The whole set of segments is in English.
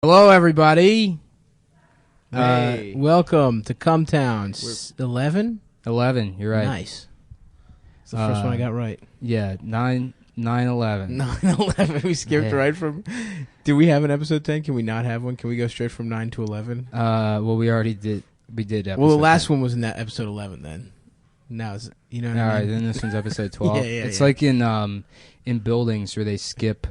Hello, everybody. Hey. Welcome to Cumtown. 11? 11, you're right. Nice. It's the first one I got right. Yeah, 9/11. 9/11. We skipped right from... Do we have an episode 10? Can we not have one? Can we go straight from 9 to 11? Well, we already did. We did episode Well, the last 10. one was in that episode 11 then. Now, it's, you know what All I mean? right, then this one's episode 12. Yeah, it's yeah. like in buildings where they skip...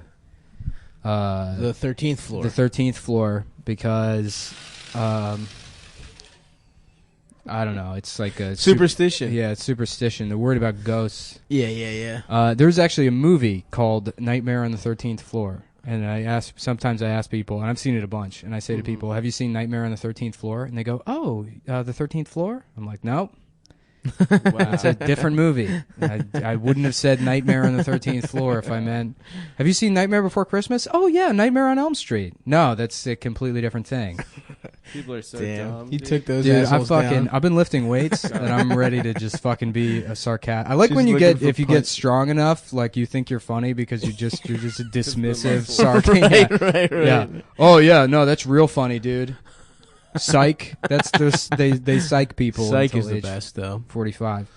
the 13th floor. The 13th floor because... I don't know. It's like a... Superstition. Yeah, it's superstition. They're worried about ghosts. Yeah. There's actually a movie called Nightmare on the 13th Floor. And sometimes I ask people, and I've seen it a bunch, and I say to people, have you seen Nightmare on the 13th Floor? And they go, oh, the 13th Floor? I'm like, nope. Wow. It's a different movie. I wouldn't have said Nightmare on the 13th Floor if I meant, have you seen Nightmare Before Christmas? Oh, yeah, Nightmare on Elm Street. No, that's a completely different thing. People are so Damn. dumb. You took those Dude, assholes down. I've been lifting weights, and I'm ready to just fucking be a sarcastic. I like She's when you looking get, for if you get strong enough, like you think you're funny because you're just a dismissive, muscle. sarcastic. Right. Yeah. Oh yeah, no, that's real funny, dude. Psych. That's this. They psych people. Psych until is the age best, though. 45.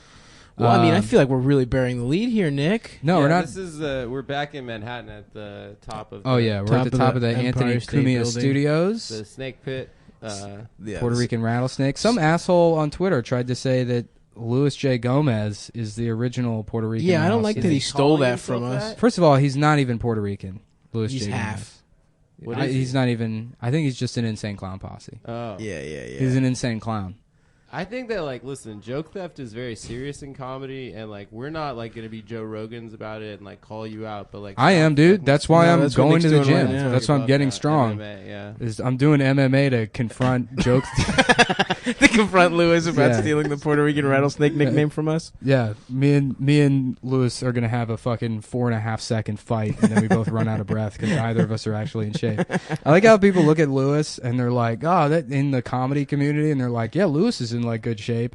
Well, I mean, I feel like we're really bearing the lead here, Nick. No, Yeah, we're not. This is we're back in Manhattan at the top of. Oh the, yeah, we're at the top of the Empire Anthony State Cumia Building. Studios. the Snake Pit. Yeah, Puerto this- Rican rattlesnake. Some asshole on Twitter tried to say that Louis J. Gomez is the original Puerto Rican. Yeah, I don't like that rattlesnake. he stole calling that from himself us. that? First of all, he's not even Puerto Rican. Louis He's J. half. Gomez. What is He's he? not even. I think he's just an insane clown posse. Oh. Yeah. He's an insane clown. I think that listen, joke theft is very serious in comedy, and we're not gonna be Joe Rogans about it and call you out, but I am, dude. That's why No, I'm that's what going Nick's to the doing gym. right now. That's why I'm getting strong. MMA, yeah. I'm doing MMA to confront jokes. To confront Lewis about Yeah. stealing the Puerto Rican rattlesnake nickname from us. Yeah, me and Lewis are gonna have a fucking 4.5 second fight, and then we both run out of breath because neither of us are actually in shape. I like how people look at Lewis and they're like, "Oh, that in the comedy community," and they're like, "Yeah, Lewis is in good shape,"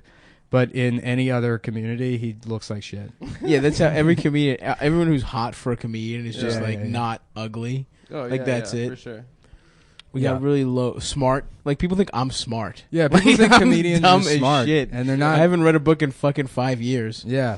but in any other community, he looks like shit. Yeah, that's how every comedian, everyone who's hot for a comedian is just Yeah. not ugly. Oh, That's yeah, it. for sure. We Yeah. got really low smart. People think I'm smart. Yeah, people think I'm comedians dumb are as smart, shit. and they're I not. haven't read a book in fucking 5 years. Yeah,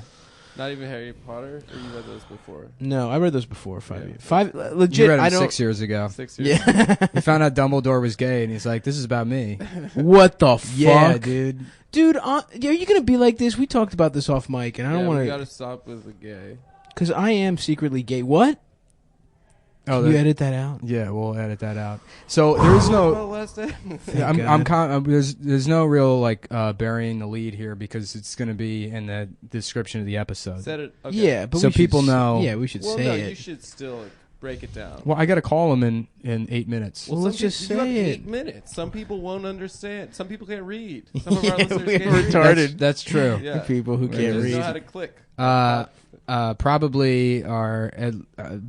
Not even Harry Potter. Or you read those before? No, I read those before 5 Yeah. years. Five you legit. read him I don't. 6 years ago. 6 years. Yeah. He found out Dumbledore was gay, and he's like, "This is about me." What the fuck? Yeah, dude. Dude, are you gonna be like this? We talked about this off mic, and I don't We want gotta stop with the gay. because I am secretly gay. What? Oh, Can you edit that out? Yeah, we'll edit that out. So there is no. last time. There's no real burying the lead here because it's going to be in the description of the episode. Said it. Okay. Yeah, but So we should people s- know- Yeah, we should Well, say no, it. you should still break it down. Well, I got to call him in 8 minutes. Well, let's some just people- you say have it. 8 minutes. Some people won't understand. Some people can't read. Some of our Yeah, listeners we're can't read. retarded. That's true. Yeah. People who They can't just read. know how to click. Probably are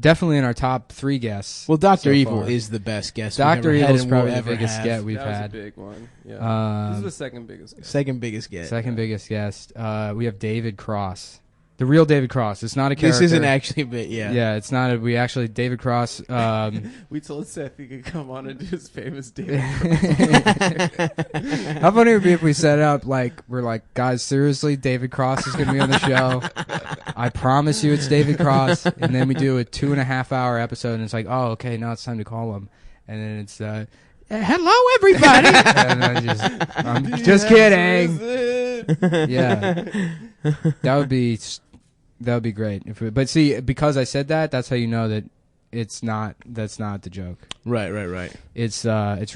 definitely in our top 3 guests. Well, Dr. so Evil far. is the best guest. Dr. we've ever had Evil's and probably will the ever biggest have. guest we've That was had. a big one. Yeah. This is the second biggest. Guest. Second biggest guest. Second biggest guest. We have David Cross. The real David Cross. It's not a character. This isn't actually a bit. Yeah. Yeah, it's not. David Cross. We told Seth he could come on and do his famous David. How funny it would be if we set it up we're like, guys, seriously, David Cross is going to be on the show. I promise you it's David Cross. And then we do a 2.5 hour episode and it's like, oh, okay, now it's time to call him. And then it's, hello, everybody. And I'm just kidding. Yeah. That would be great. But see, because I said that, that's how you know that that's not the joke. Right. It's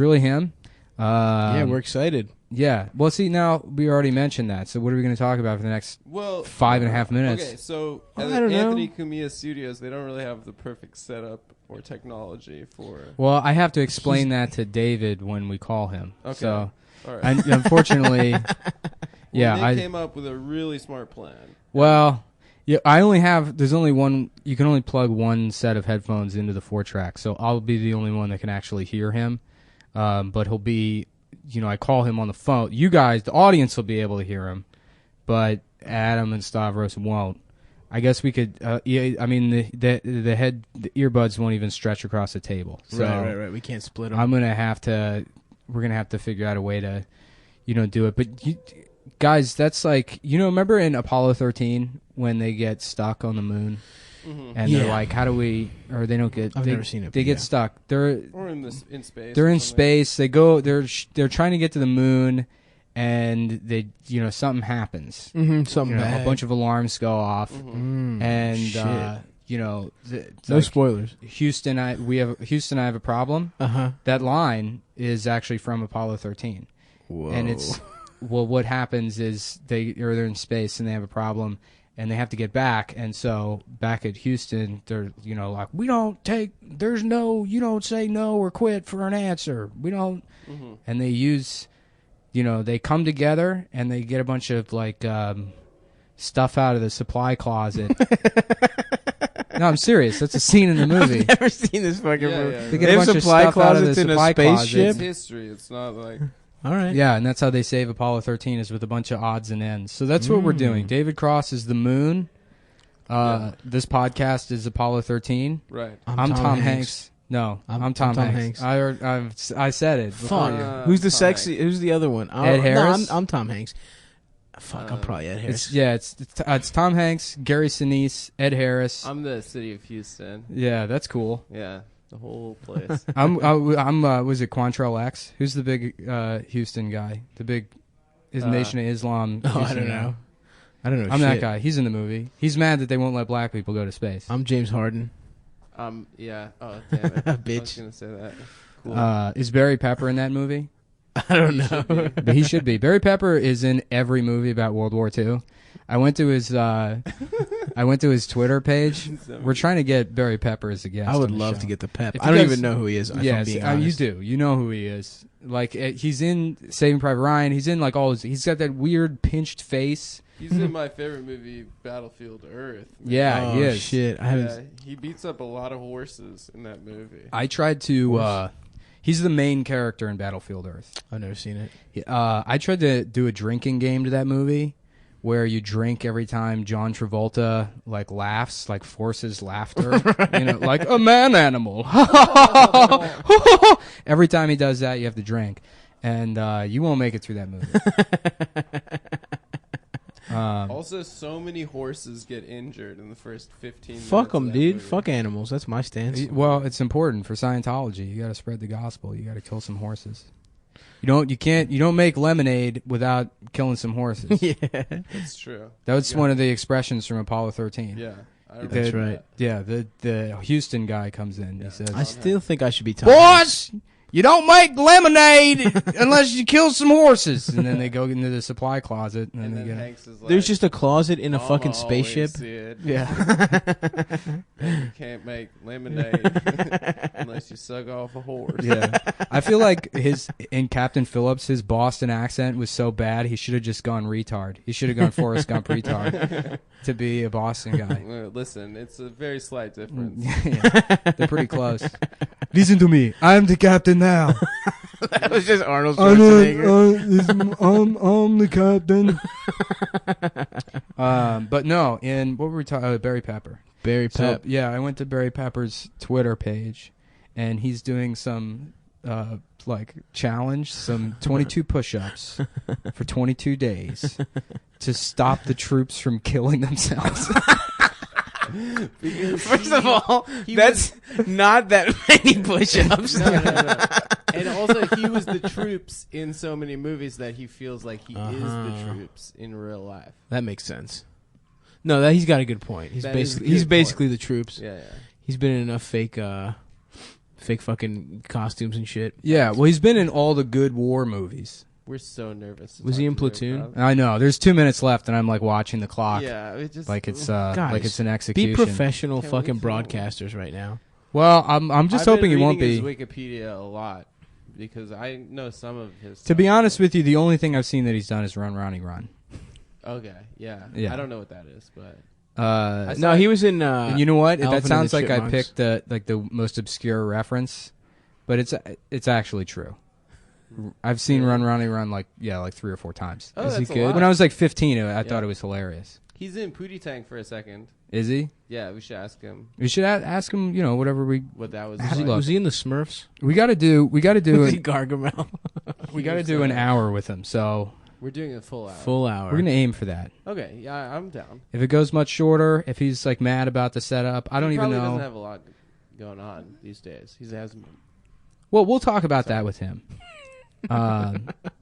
really him. Yeah, we're excited. Yeah. Well, see, now we already mentioned that. So what are we going to talk about for the next 5.5 minutes? Okay, so Well, at I don't know. Anthony Cumia Studios, they don't really have the perfect setup or technology for. Well, I have to explain that to David when we call him. Okay. So, All right. and unfortunately, yeah, Nick I came up with a really smart plan. well, yeah, there's only one. You can only plug one set of headphones into the 4-track, so I'll be the only one that can actually hear him. But he'll be, I call him on the phone. You guys, the audience, will be able to hear him, but Adam and Stavros won't. I guess we could. Yeah, I mean the earbuds won't even stretch across the table. So right. We can't split them. We're gonna have to figure out a way to, do it. But guys, that's like, remember in Apollo 13 when they get stuck on the moon, and they're like, how do we? Or they don't get. I've never seen it. They get stuck. Or in space. They're in space. They go. They're trying to get to the moon. And they, something happens. Something bad. A bunch of alarms go off, and shit. no spoilers. Houston, I have a problem. That line is actually from Apollo 13. Whoa. And it's what happens is they're in space and they have a problem and they have to get back. And so back at Houston, they're like, you don't say no or quit for an answer. We don't. And they use. They come together and they get a bunch of stuff out of the supply closet. No, I'm serious. That's a scene in the movie. I've never seen this fucking movie. Yeah. They get a bunch of stuff out of the supply closet. It's history. It's not like... All right. Yeah, and that's how they save Apollo 13 is with a bunch of odds and ends. So that's what we're doing. David Cross is the moon. This podcast is Apollo 13. Right. I'm Tom Hanks. No, I'm Tom Hanks. I said it. Fuck. Who's the sexy? Who's the other one? Ed Harris. No, I'm Tom Hanks. Fuck, I'm probably Ed Harris. It's Tom Hanks, Gary Sinise, Ed Harris. I'm the city of Houston. Yeah, that's cool. Yeah, the whole place. I'm was it Quantrell X? Who's the big Houston guy? The big Nation of Islam. I don't know. I'm shit. That guy. He's in the movie. He's mad that they won't let black people go to space. I'm James Harden. Yeah. Oh, damn it. Bitch. I was gonna say that. Cool. Is Barry Pepper in that movie? I don't know. But he should be. Barry Pepper is in every movie about World War II. I went to his Twitter page. We're trying to get Barry Pepper as a guest. I would love to get the pep. I don't even know who he is. Yes, you do. You know who he is. Like he's in Saving Private Ryan. He's in like all his. He's got that weird pinched face. He's in my favorite movie, Battlefield Earth. Yeah, he is. Shit, I haven't. He beats up a lot of horses in that movie. I tried to. He's the main character in Battlefield Earth. I've never seen it. I tried to do a drinking game to that movie, where you drink every time John Travolta laughs, forces laughter, like a man animal. Every time he does that, you have to drink, and you won't make it through that movie. Also, so many horses get injured in the first 15 minutes. Fuck them, dude. Movie. Fuck animals. That's my stance. Well, it's important for Scientology. You got to spread the gospel. You got to kill some horses. You don't make lemonade without killing some horses. Yeah, that's true. That was one of the expressions from Apollo 13. Yeah, that's right. Yeah, the Houston guy comes in. Yeah. He says, "I still think I should be Tom Boys, you don't make lemonade unless you kill some horses." And then they go into the supply closet, and then they get. Hanks is like, there's just a closet in a fucking spaceship. Yeah. You can't make lemonade unless you suck off a horse. Yeah. I feel like in Captain Phillips, his Boston accent was so bad, he should have just gone retard. He should have gone Forrest Gump retard to be a Boston guy. Listen, it's a very slight difference. Yeah. They're pretty close. Listen to me. I'm the captain now. That was just Arnold Schwarzenegger. I'm the captain. But no, what were we talking? Barry Pepper. Barry Pep. So, yeah, I went to Barry Pepper's Twitter page, and he's doing some challenge, some 22 push-ups for 22 days to stop the troops from killing themselves. First of all, that's not that many push-ups. No. And also, he was the troops in so many movies that he feels like he is the troops in real life. That makes sense. No, he's got a good point. He's basically the troops. Yeah. He's been in enough fake fucking costumes and shit. Yeah, well, he's been in all the good war movies. We're so nervous. Was he in Platoon? I know. There's 2 minutes left, and I'm watching the clock. Yeah, it just like it's guys, like it's an execution. Be professional fucking broadcasters right now. Well, I'm just hoping he won't be. I've been reading his Wikipedia a lot because I know some of his. To be honest with you, the only thing I've seen that he's done is Run, Ronnie, Run. Okay, yeah. I don't know what that is, but no, he was in. You know what? Elephant That sounds and the like I Chipmunks. picked the most obscure reference, but it's actually true. I've seen Run, Ronnie, Run like 3 or 4 times. Oh, Is he that's a good? lot. When I was 15, I thought it was hilarious. He's in Pootie Tank for a second. Is he? Yeah, we should ask him We should ask him. Whatever we. what that was Was like. Was he in the Smurfs? We got to do. We got to do. Was he Gargamel? We got to do an hour with him. So We're doing a full hour. Full hour. we're gonna aim for that. Okay, yeah, I'm down. If it goes much shorter, if he's like mad about the setup, I don't He even probably know. doesn't have a lot going on these days. He has. Well, we'll talk about that with him.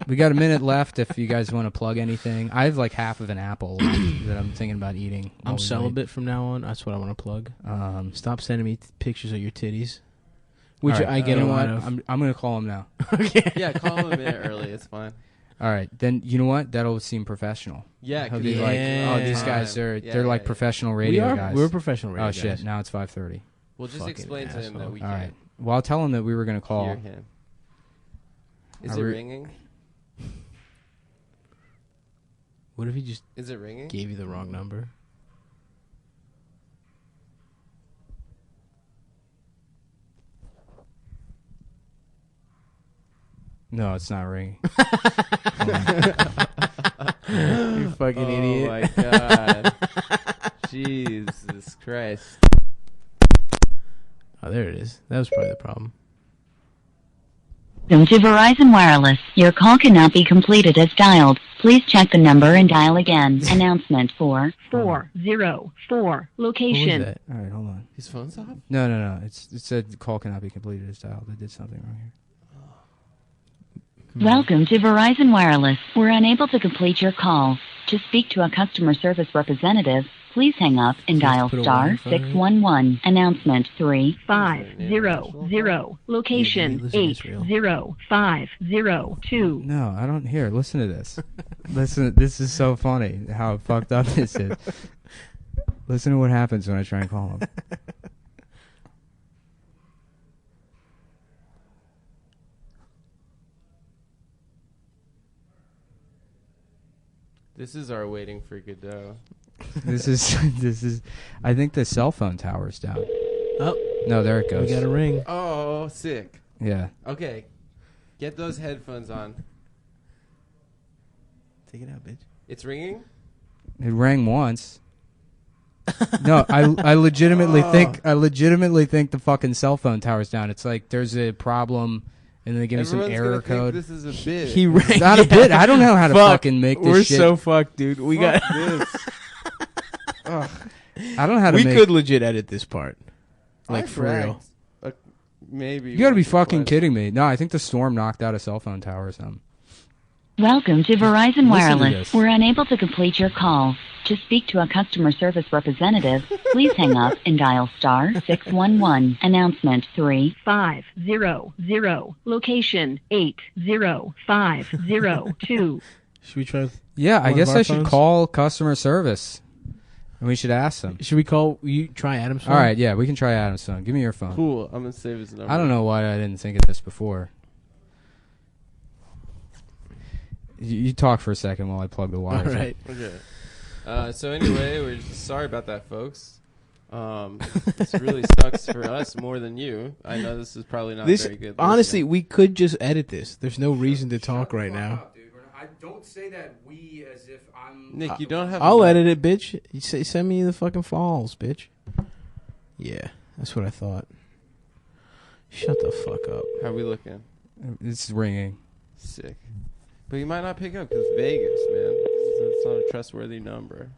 We got a minute left if you guys want to plug anything. I have like half of an apple that I'm thinking about eating. I'm celibate from now on. That's what I want to plug. Stop sending me pictures of your titties. Which All right, I get you a know lot what? of. I'm going to call him now. Okay. Yeah, call him a minute early. It's fine. All right, then you know what? That'll seem professional. Yeah, He'll 'cause be it's like, Yeah. oh, these guys are they're like professional radio guys. We're professional radio Oh guys. shit! Now it's 5:30. We'll just Fucking explain to him that asshole. we All can't right. Well, I'll tell him that we were going to call. hear him. Is Are it we- ringing? What if he just Is it ringing? gave you the wrong number? No, it's not ringing. You fucking idiot. Oh my god. Jesus Christ. Oh, there it is. That was probably the problem. Welcome to Verizon Wireless. Your call cannot be completed as dialed. Please check the number and dial again. Announcement for 404. What was Location. that? All right, hold on. His phone's off? No. It said call cannot be completed as dialed. I did something wrong here. Welcome to Verizon Wireless. We're unable to complete your call. To speak to a customer service representative, please hang up and So you have dial to put a star one in front of it? 611. Announcement Is there an 3500. Location Yeah, he lives in Israel. 80502. No, I don't hear. Listen to this. Listen, this is so funny how fucked up this is. Listen to what happens when I try and call him. This is our waiting for Godot. This is. I think the cell phone tower's down. Oh, No, there it we goes. got a ring. Oh, sick. Yeah. Okay. Get those headphones on. Take it out, bitch. It's ringing? It rang once. No, I legitimately think the fucking cell phone tower's down. It's like there's a problem, and they give me some Everyone's error gonna think code. this is a bit. He rang. It's not a bit. I don't know how to Fuck. fucking make this We're shit. so fucked, dude. We got. this. I don't know how to We make. could legit edit this part, like I for real. bragged. Maybe. You got to be once or fucking twice. kidding me. No, I think the storm knocked out a cell phone tower or something. Welcome to Verizon Listen to Wireless. this. We're unable to complete your call. To speak to a customer service representative, please hang up and dial star 611. Announcement 3500. Location 80502. Should we try? Yeah, I One of guess our I should phones? call customer service, and we should ask them. Should we call? You try Adam's phone? All right, yeah, we can try Adam's phone. Give me your phone. Cool. I'm going to save his number. I don't know why I didn't think of this before. You talk for a second while I plug the All wires. in. right. Okay. So anyway, we're just sorry about that, folks. This really sucks for us more than you. I know this is probably not This very good. honestly, we could just edit this. There's no reason to talk right now. I don't say that we as if I'm. Nick, you don't have. I'll a- edit it, bitch. You say, send me the fucking files, bitch. Yeah, that's what I thought. Shut the fuck up. How are we looking? It's ringing. Sick. But you might not pick up because Vegas, man. It's not a trustworthy number.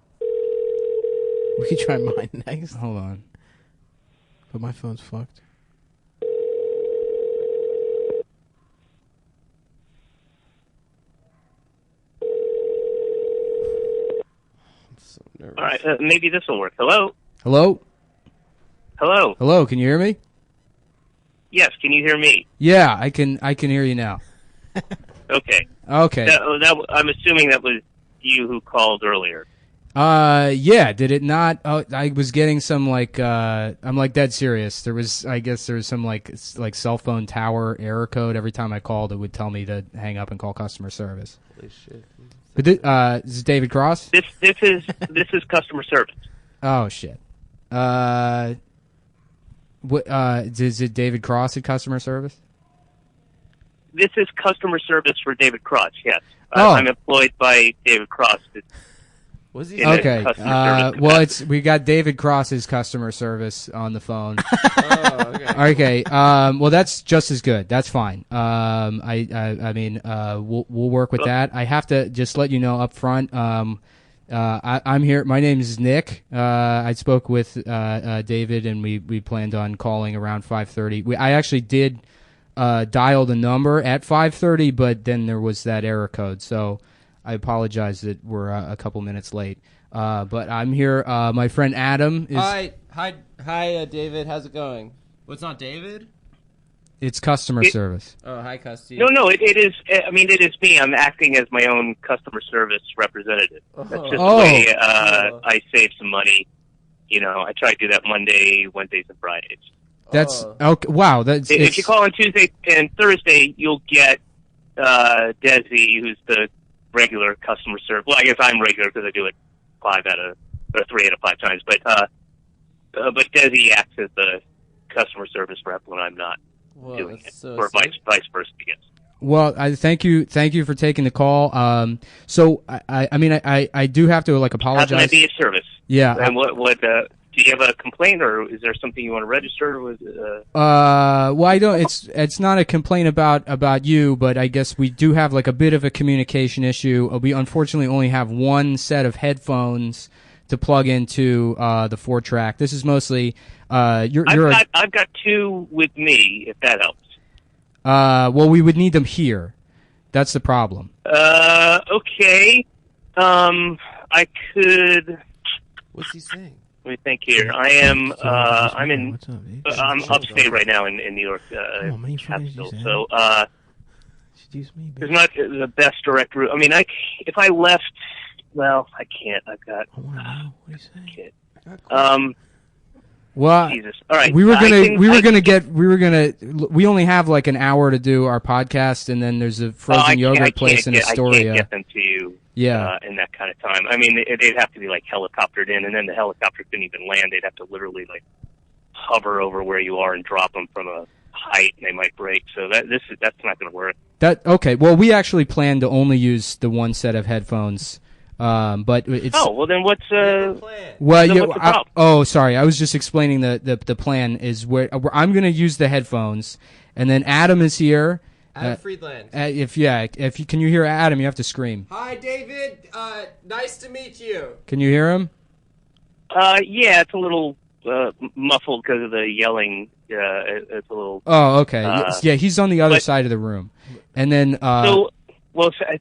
We can try mine next, Hold on. but my phone's fucked. I'm so nervous. All right, maybe this will work. Hello? Hello? Hello? Hello, can you hear me? Yes, can you hear me? Yeah, I can hear you now. Okay. Okay. I'm assuming that was you who called earlier. Yeah, did it not? Oh, I was getting some I'm like dead serious. I guess there was some like cell phone tower error code. Every time I called, it would tell me to hang up and call customer service. Holy shit. But is it David Cross? This is customer service. Oh shit. What? Is it David Cross at customer service? This is customer service for David Cross. Yes, Oh. I'm employed by David Cross. Was he? in the Okay. customer service Well, capacity. we got David Cross's customer service on the phone. Oh, okay. Okay. Well, that's just as good. That's fine. I mean, we'll work with that. I have to just let you know up front. I'm here. My name is Nick. I spoke with David, and we planned on calling around 5:30. I actually did dial the number at 5:30, but then there was that error code. So I apologize that we're a couple minutes late. But I'm here. My friend Adam is. Hi, David. How's it going? Well, it's not David. It's customer service. Oh, hi, Custy. No, it is. I mean, it is me. I'm acting as my own customer service representative. That's just the Oh. way I save some money. You know, I try to do that Monday, Wednesdays, and Fridays. That's okay. Wow. That's If you call on Tuesday and Thursday, you'll get Desi, who's the regular customer service. Well, I guess I'm regular because I do it 3 out of 5 times. But Desi acts as the customer service rep when I'm not doing it, so or vice versa, I guess. Well, I thank you for taking the call. So I mean, I do have to How apologize. can I be of service? Yeah. And what do you have a complaint, or is there something you want to register with? Well, I don't. It's not a complaint about you, but I guess we do have like a bit of a communication issue. We unfortunately only have one set of headphones to plug into the 4-track. This is mostly I've got 2 with me, if that helps. well, we would need them here. That's the problem. Okay. I could. What's he saying? Let me think here. I am. I'm in. What's up, dude? I'm upstate right now in New York, Oh, man, you fucking capital. use So Excuse me, there's bitch. not the best direct route. I mean, if I left, well, I can't. I've got. I want to know. What are you saying? Well, Jesus. All right. we were we only have like an hour to do our podcast, and then there's a frozen yogurt place in I Astoria. can't get them to you. Yeah. In that kind of time. I mean, they'd have to be like helicoptered in, and then the helicopter couldn't even land. They'd have to literally like hover over where you are and drop them from a height, and they might break. So that's not going to work. Okay. Well, we actually plan to only use the one set of headphones. But it's Well then what's well, then yeah. what's the problem? Sorry. I was just explaining the plan is where I'm going to use the headphones, and then Adam is here. Adam Friedland. If you can you hear Adam, you have to scream. Hi, David. Nice to meet you. Can you hear him? Yeah, it's a little muffled because of the yelling. It's a little. Oh, okay. Yeah, he's on the other but- side of the room, and then So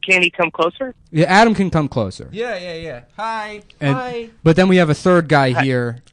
can he come closer? yeah, Adam can come closer. Yeah. Hi. And- But then we have a third guy here.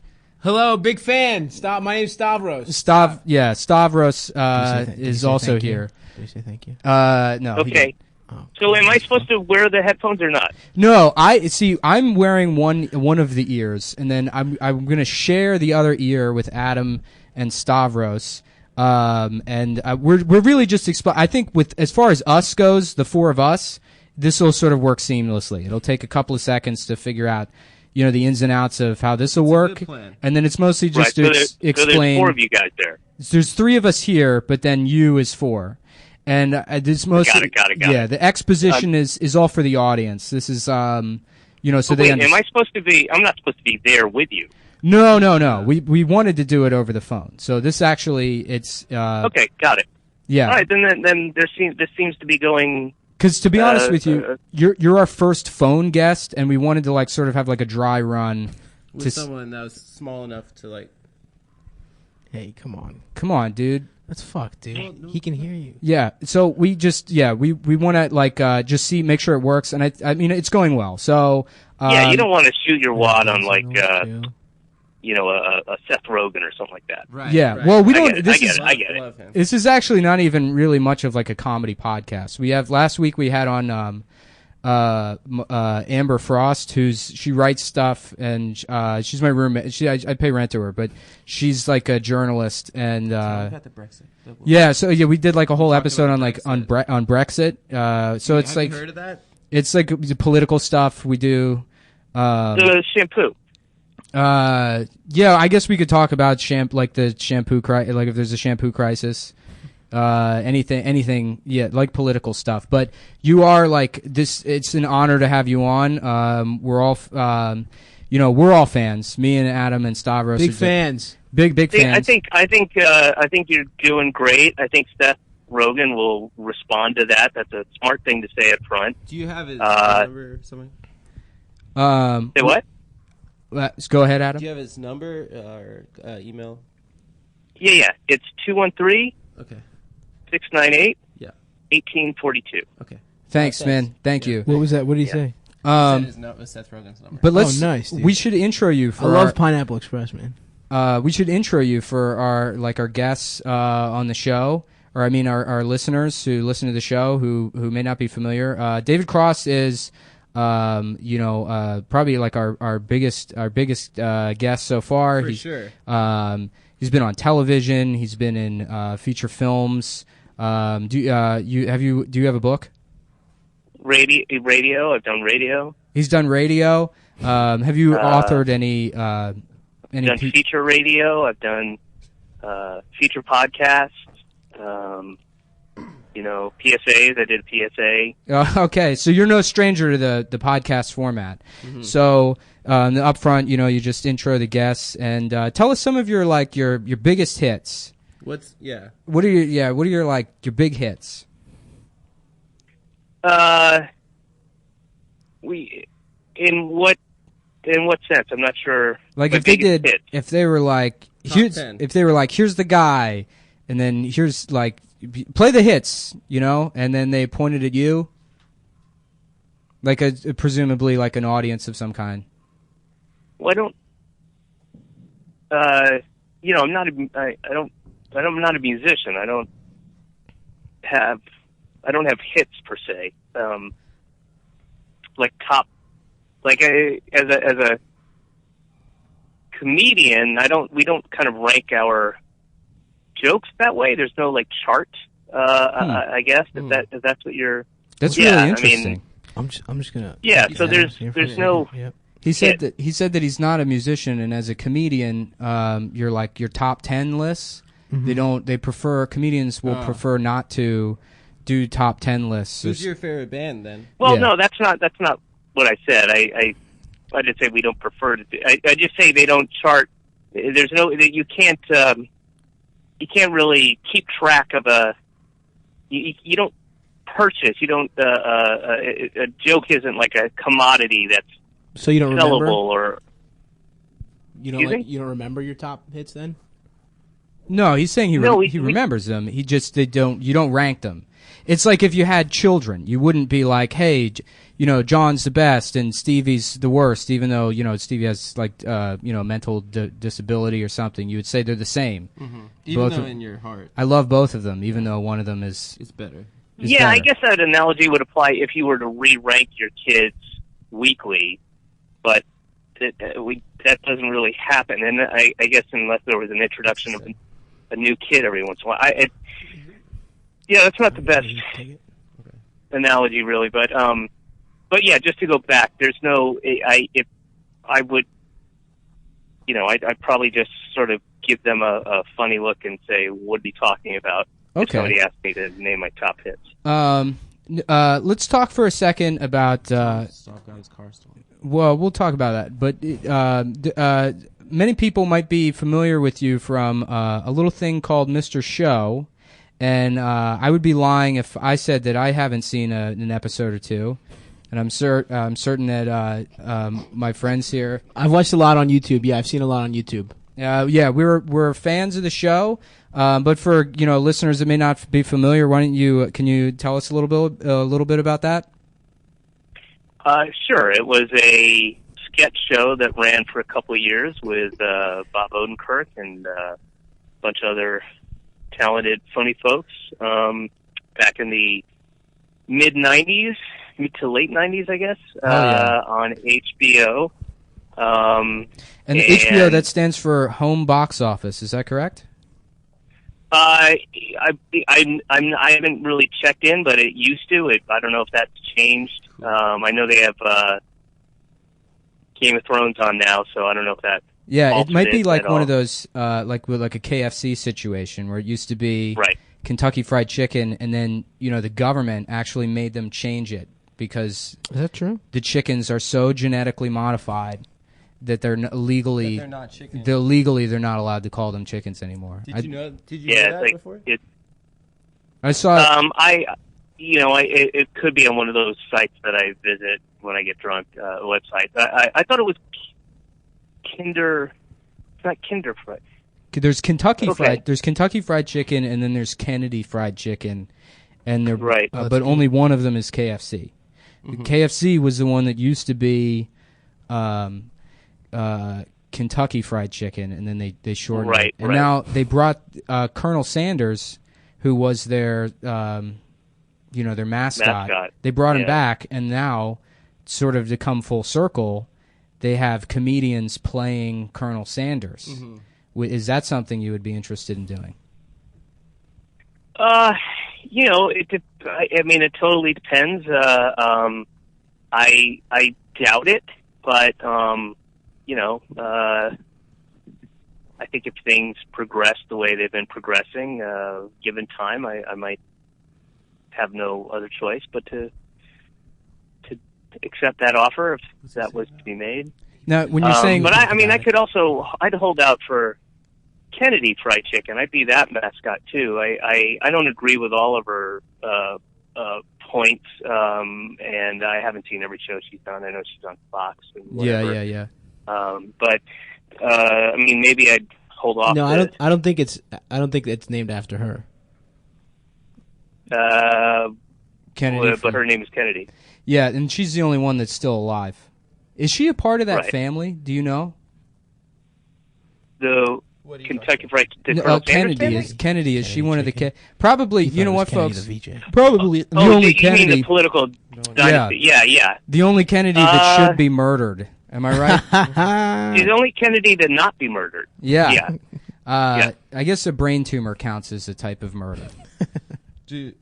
Hello, big fan. My name's Stavros. Stavros Did you is say also thank you? here. Did you say thank you? No. he Okay. didn't. Oh. So am I supposed to wear the headphones or not? No, I'm wearing one of the ears, and then I'm gonna share the other ear with Adam and Stavros. And we're really just I think as far as us goes, the 4 of us, this will sort of work seamlessly. It'll take a couple of seconds to figure out, the ins and outs of how this will work, good plan. and then it's mostly just Right. to So there's explain. 4 of you guys there. There's 3 of us here, but then you is 4. And this mostly, Got it. yeah, the exposition is all for the audience. This is, so they Wait, understand. am I supposed to be? I'm not supposed to be there with you. No. We wanted to do it over the phone. So this actually, it's Okay, got it. yeah. All right, then this seems to be going. Because to be honest with uh, you, you're our first phone guest, and we wanted to like sort of have like a dry run. With someone that was small enough to like. Hey, come on. Come on, dude. That's fucked, dude. He can hear you. Yeah. So we just we want to like just make sure it works, and I mean it's going well. So Yeah, you don't want to shoot your wad on like Yeah. a Seth Rogen or something like that. Right. yeah. right. Well, we I don't. get it, This I get is it, I get it. Love him. This is actually not even really much of like a comedy podcast. We have last week we had on Amber Frost, she writes stuff, and she's my roommate. I pay rent to her, but she's like a journalist, and About the Brexit. yeah. So yeah, we did like a whole Talked episode about on like Brexit. on Brexit. So it's Have like you heard of that? it's like the political stuff we do. The shampoo. Yeah, I guess we could talk about the shampoo like if there's a shampoo crisis. anything, yeah, like political stuff. But you are like this. It's an honor to have you on. We're all, we're all fans. Me and Adam and Stavros, Big fans. Big fans. I think you're doing great. I think Seth Rogen will respond to that. That's a smart thing to say up front. Do you have his number or something? Say what? Let's go ahead, Adam. Do you have his number or email? Yeah. It's 213. Okay. 698. Yeah. 1842. Okay. Thanks, man. Thank you. What was that? What did he say? Seth Rogen's number. But let's. Nice, dude. We should intro you for. I love Pineapple Express, man. We should intro you for our guests on the show, or I mean our listeners who listen to the show who may not be familiar. David Cross is, probably like our biggest guest so far. For sure. He's been on television. He's been in feature films. Do you have a book? Radio. I've done radio. He's done radio. Have you authored any? I've done feature radio. I've done feature podcasts. PSAs. I did a PSA. Okay, so you're no stranger to the podcast format. Mm-hmm. So up front, you just intro the guests and tell us some of your biggest hits. What are your big hits? In what sense? I'm not sure. Like if they were like, here's the guy, and then here's like, play the hits, and then they pointed at you, like presumably like an audience of some kind. Well, I'm not a musician. I don't have hits per se. As a comedian, we don't kind of rank our jokes that way. There's no chart. I guess if that's what you're. That's really interesting. I mean, I'm just gonna. Yeah. So there's no. Yep. He said that he's not a musician, and as a comedian, you're like your top 10 lists. Mm-hmm. Comedians will prefer not to do top 10 lists. Who's your favorite band then? Well, no, that's not what I said. I didn't say we don't prefer to do. I just say they don't chart. There's no you can't really keep track of you don't purchase. You don't a joke isn't like a commodity that's so you don't sellable remember? Or you don't remember your top hits then? No, he's saying he remembers them. You don't rank them. It's like if you had children, you wouldn't be like, hey, John's the best and Stevie's the worst, even though, Stevie has mental disability or something. You would say they're the same. Mm-hmm. Even though in your heart. I love both of them, even though one of them is better. Yeah, I guess that analogy would apply if you were to re-rank your kids weekly, but that doesn't really happen. And I guess unless there was an introduction of a new kid every once in a while. That's not the best analogy, really. But yeah, just to go back, there's no. I'd probably just sort of give them a funny look and say, "What are you talking about?" Okay. If somebody asked me to name my top hits. Let's talk for a second about. Well, we'll talk about that, but many people might be familiar with you from a little thing called Mr. Show. And I would be lying if I said that I haven't seen an episode or two. And I'm certain that my friends here. I've watched a lot on YouTube. Yeah, I've seen a lot on YouTube. We're fans of the show. But for listeners that may not be familiar, can you tell us a little bit about that? Sure. It was a sketch show that ran for a couple of years with Bob Odenkirk and a bunch of other talented, funny folks back in the mid to late 90s, I guess, on HBO. And HBO, that stands for Home Box Office. Is that correct? I haven't really checked in, but it used to. I don't know if that's changed. I know they have Game of Thrones on now, so I don't know if that. Yeah, it might be like one of those, like with like a KFC situation where it used to be right. Kentucky Fried Chicken, and then the government actually made them change it because Is that true? the chickens are so genetically modified that they're legally They're not chickens. they're not allowed to call them chickens anymore. Did you know Yeah, that like, before? I saw it could be on one of those sites that I visit when I get drunk. Websites. I thought it was Kinder. It's not Kinder Fried. there's Kentucky Okay. Fried Chicken, and then there's Kennedy Fried Chicken, and they're Right. but only one of them is KFC. Mm-hmm. KFC was the one that used to be Kentucky Fried Chicken, and then they shortened Right, it. And right. now they brought Colonel Sanders, who was their their mascot. They brought him Yeah. back, and now, sort of to come full circle, they have comedians playing Colonel Sanders. Mm-hmm. Is that something you would be interested in doing? I mean, it totally depends. I doubt it, but I think if things progress the way they've been progressing, given time, I might have no other choice but to accept that offer if that was to be made. Now, when you're saying, but I'd hold out for Kennedy Fried Chicken. I'd be that mascot too. I don't agree with all of her points, and I haven't seen every show she's done. I know she's on Fox. And whatever. yeah. But I mean, maybe I'd hold off. No, I don't think it's named after her. Kennedy, but her name is Kennedy. yeah, and she's the only one that's still alive. Is she a part of that Right. family? Do you know? The What do you Kentucky Fried Chicken. No, Kennedy is. Kennedy is. She Kennedy one of the chicken. probably. He You know thought what, it was Kennedy folks? the VJ. Probably the Oh, only you mean Kennedy. the political dynasty? Yeah. The only Kennedy that should be murdered. Am I right? She's the only Kennedy to not be murdered. Yeah. Yeah. Yeah. I guess a brain tumor counts as a type of murder. Do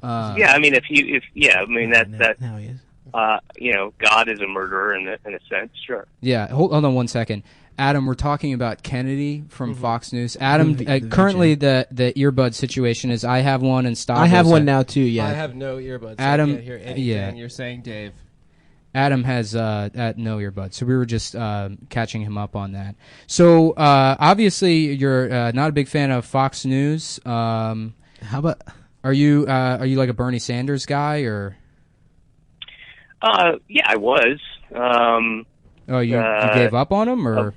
Yeah, I mean, that Now he is. God is a murderer in a sense, sure. Yeah. Hold on 1 second. Adam, we're talking about Kennedy from Fox News. Adam, The currently the earbud situation is I have one and Stav. I have one now too. Yeah. I have no earbuds. Adam- I can't hear anything yeah. you're saying, Dave. Adam has no earbuds, so we were just catching him up on that. So obviously you're not a big fan of Fox News. How about? Are you like a Bernie Sanders guy or? Yeah, I was. Oh, you gave up on him or?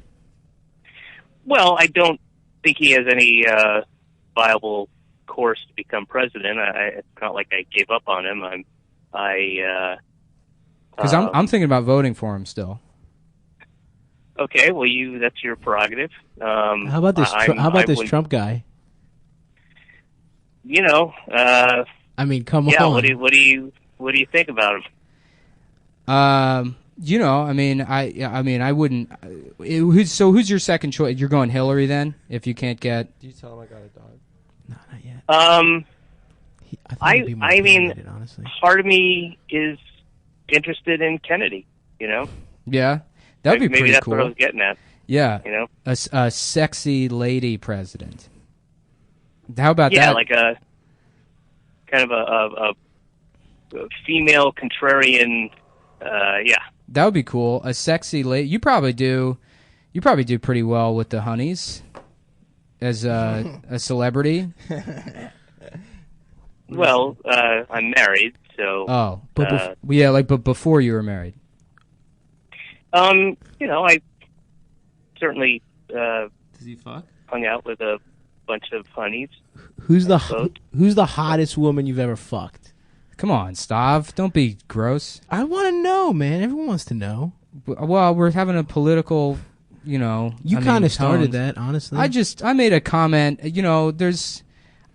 Well, I don't think he has any viable course to become president. It's not like I gave up on him. Because I'm thinking about voting for him still. Okay, well, that's your prerogative. How about this? How about this wouldn't- Trump guy? I I mean, come yeah. on. What do you think about him? I wouldn't. Who's your second choice? You're going Hillary then, if you can't get. Do you tell him I got a dog? No, not yet. I think he'd be more mean, opinionated, honestly. part of me is interested in Kennedy. Yeah, that'd be Maybe pretty that's cool. what I was getting at. Yeah, You know, a sexy lady president. How about yeah, that? like a kind of a female contrarian. Yeah. That would be cool. A sexy lady. You probably do pretty well with the honeys as a celebrity. Well, I'm married, so Oh, but but before you were married. I certainly Does he fuck? hung out with a bunch of honeys. Who's the Vote. Who's the hottest woman you've ever fucked? Come on, Stav. Don't be gross. I want to know, man. Everyone wants to know. Well, we're having a political, You kind of started tones. that, honestly. I made a comment.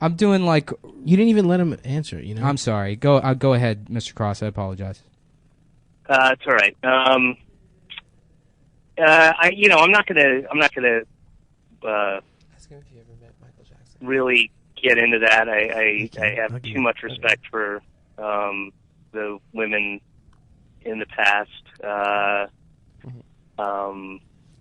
I'm doing like. You didn't even let him answer. I'm sorry. Go ahead, Mr. Cross. I apologize. It's all right. I'm not gonna Ask him if you ever met Michael Jackson. really get into that. I Okay, have okay, too much respect for the women in the past.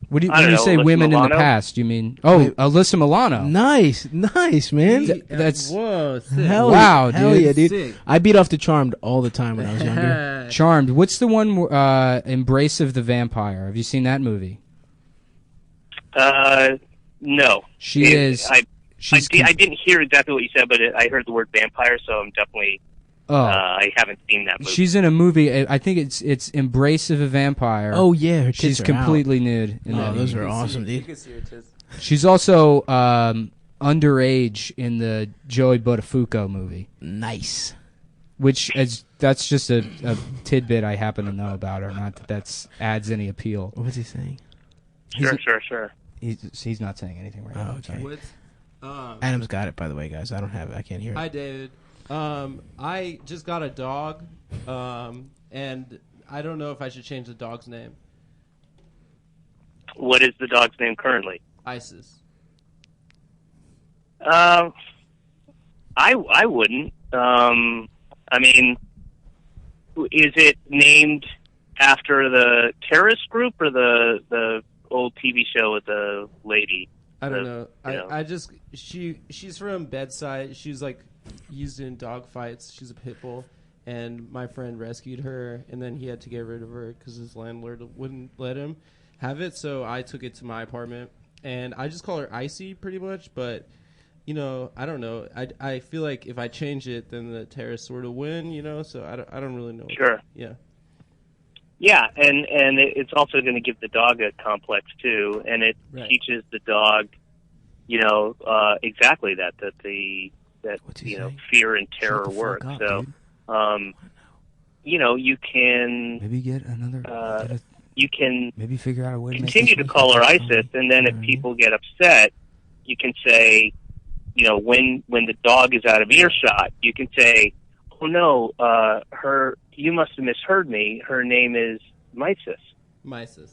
What do you, I when don't you know, say Alyssa women in Milano? the past? You mean Alyssa Milano? Nice, man. That's whoa, sick. Hell, Wow, hell dude. yeah, dude. Sick. I beat off the Charmed all the time when I was younger. Charmed. What's the one? Embrace of the Vampire. Have you seen that movie? No. She is. I She's. didn't hear exactly what you said, but I heard the word vampire, so I'm definitely. I haven't seen that movie. She's in a movie. I think it's Embrace of a Vampire. Oh yeah, her tits she's are completely nude. In out. that Oh, those movie. are awesome, You dude. can see her tits. She's also underage in the Joey Buttafuoco movie, Nice. which that's just a tidbit I happen to know about her. Not that that's adds any appeal. What's he saying? Sure. He's not saying anything right now. Oh, okay. What's, Adam's got it, by the way, guys. I don't have it. I can't hear it. Hi, David. I just got a dog, and I don't know if I should change the dog's name. What is the dog's name currently? Isis. I wouldn't. I mean, is it named after the terrorist group or the old TV show with the lady? I don't know. you know. I just she's from Bedside. She's like used in dog fights. She's a pit bull, and my friend rescued her, and then he had to get rid of her because his landlord wouldn't let him have it. So I took it to my apartment, and I just call her Icy pretty much. But you know, I don't know. I feel like if I change it, then the terrorists sort of win. You know, so I don't really know. Sure. Yeah. Yeah, and it's also going to give the dog a complex too, and it Right. teaches the dog, exactly that What's he you know, saying? fear and Shut terror the fuck work. up, So, dude. you can Maybe get another. Maybe figure out a way to continue to call her ISIS, and then if people get upset, you can say, when the dog is out of earshot, you can say, "Oh no, you must have misheard me. Her name is Mysis." Mysis.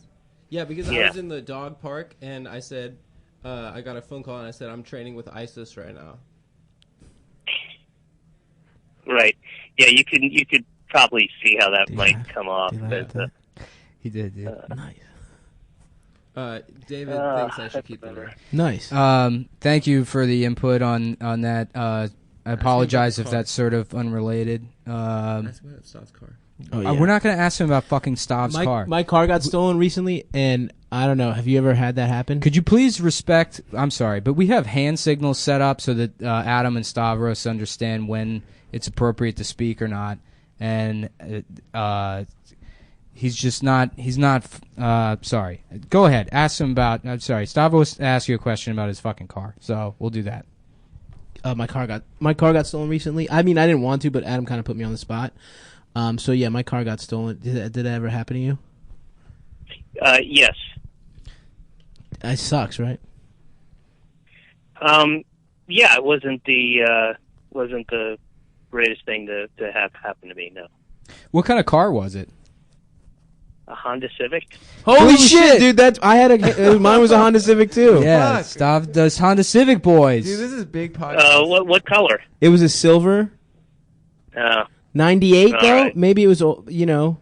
Yeah, because I Yeah. was in the dog park and I said, I got a phone call and I said, I'm training with ISIS right now. Right. Yeah, you could probably see how that Do you might laugh? come off. Do you laugh at but, that? He did, dude. Nice. David thinks I should that's keep it better. in. Nice. Thank you for the input on that. I apologize if car. that's sort of unrelated. That's what Stav's car. Oh, yeah. We're not going to ask him about fucking Stav's car. My car got stolen recently, and I don't know. Have you ever had that happen? Could you please respect? I'm sorry, but we have hand signals set up so that Adam and Stavros understand when it's appropriate to speak or not, and he's just not. He's not. Sorry. Go ahead. Ask him about. I'm sorry. Stavros asked you a question about his fucking car, so we'll do that. My car got stolen recently. I mean, I didn't want to, but Adam kind of put me on the spot. So yeah, my car got stolen. Did that ever happen to you? Yes. It sucks, right? Yeah, it wasn't the greatest thing to have happen to me. No. What kind of car was it? A Honda Civic. Holy shit, dude! Mine was a Honda Civic too. Yeah, Fuck. Stav does Honda Civic boys. Dude, this is big podcast. What color? It was a silver. 98 All though. right. Maybe it was.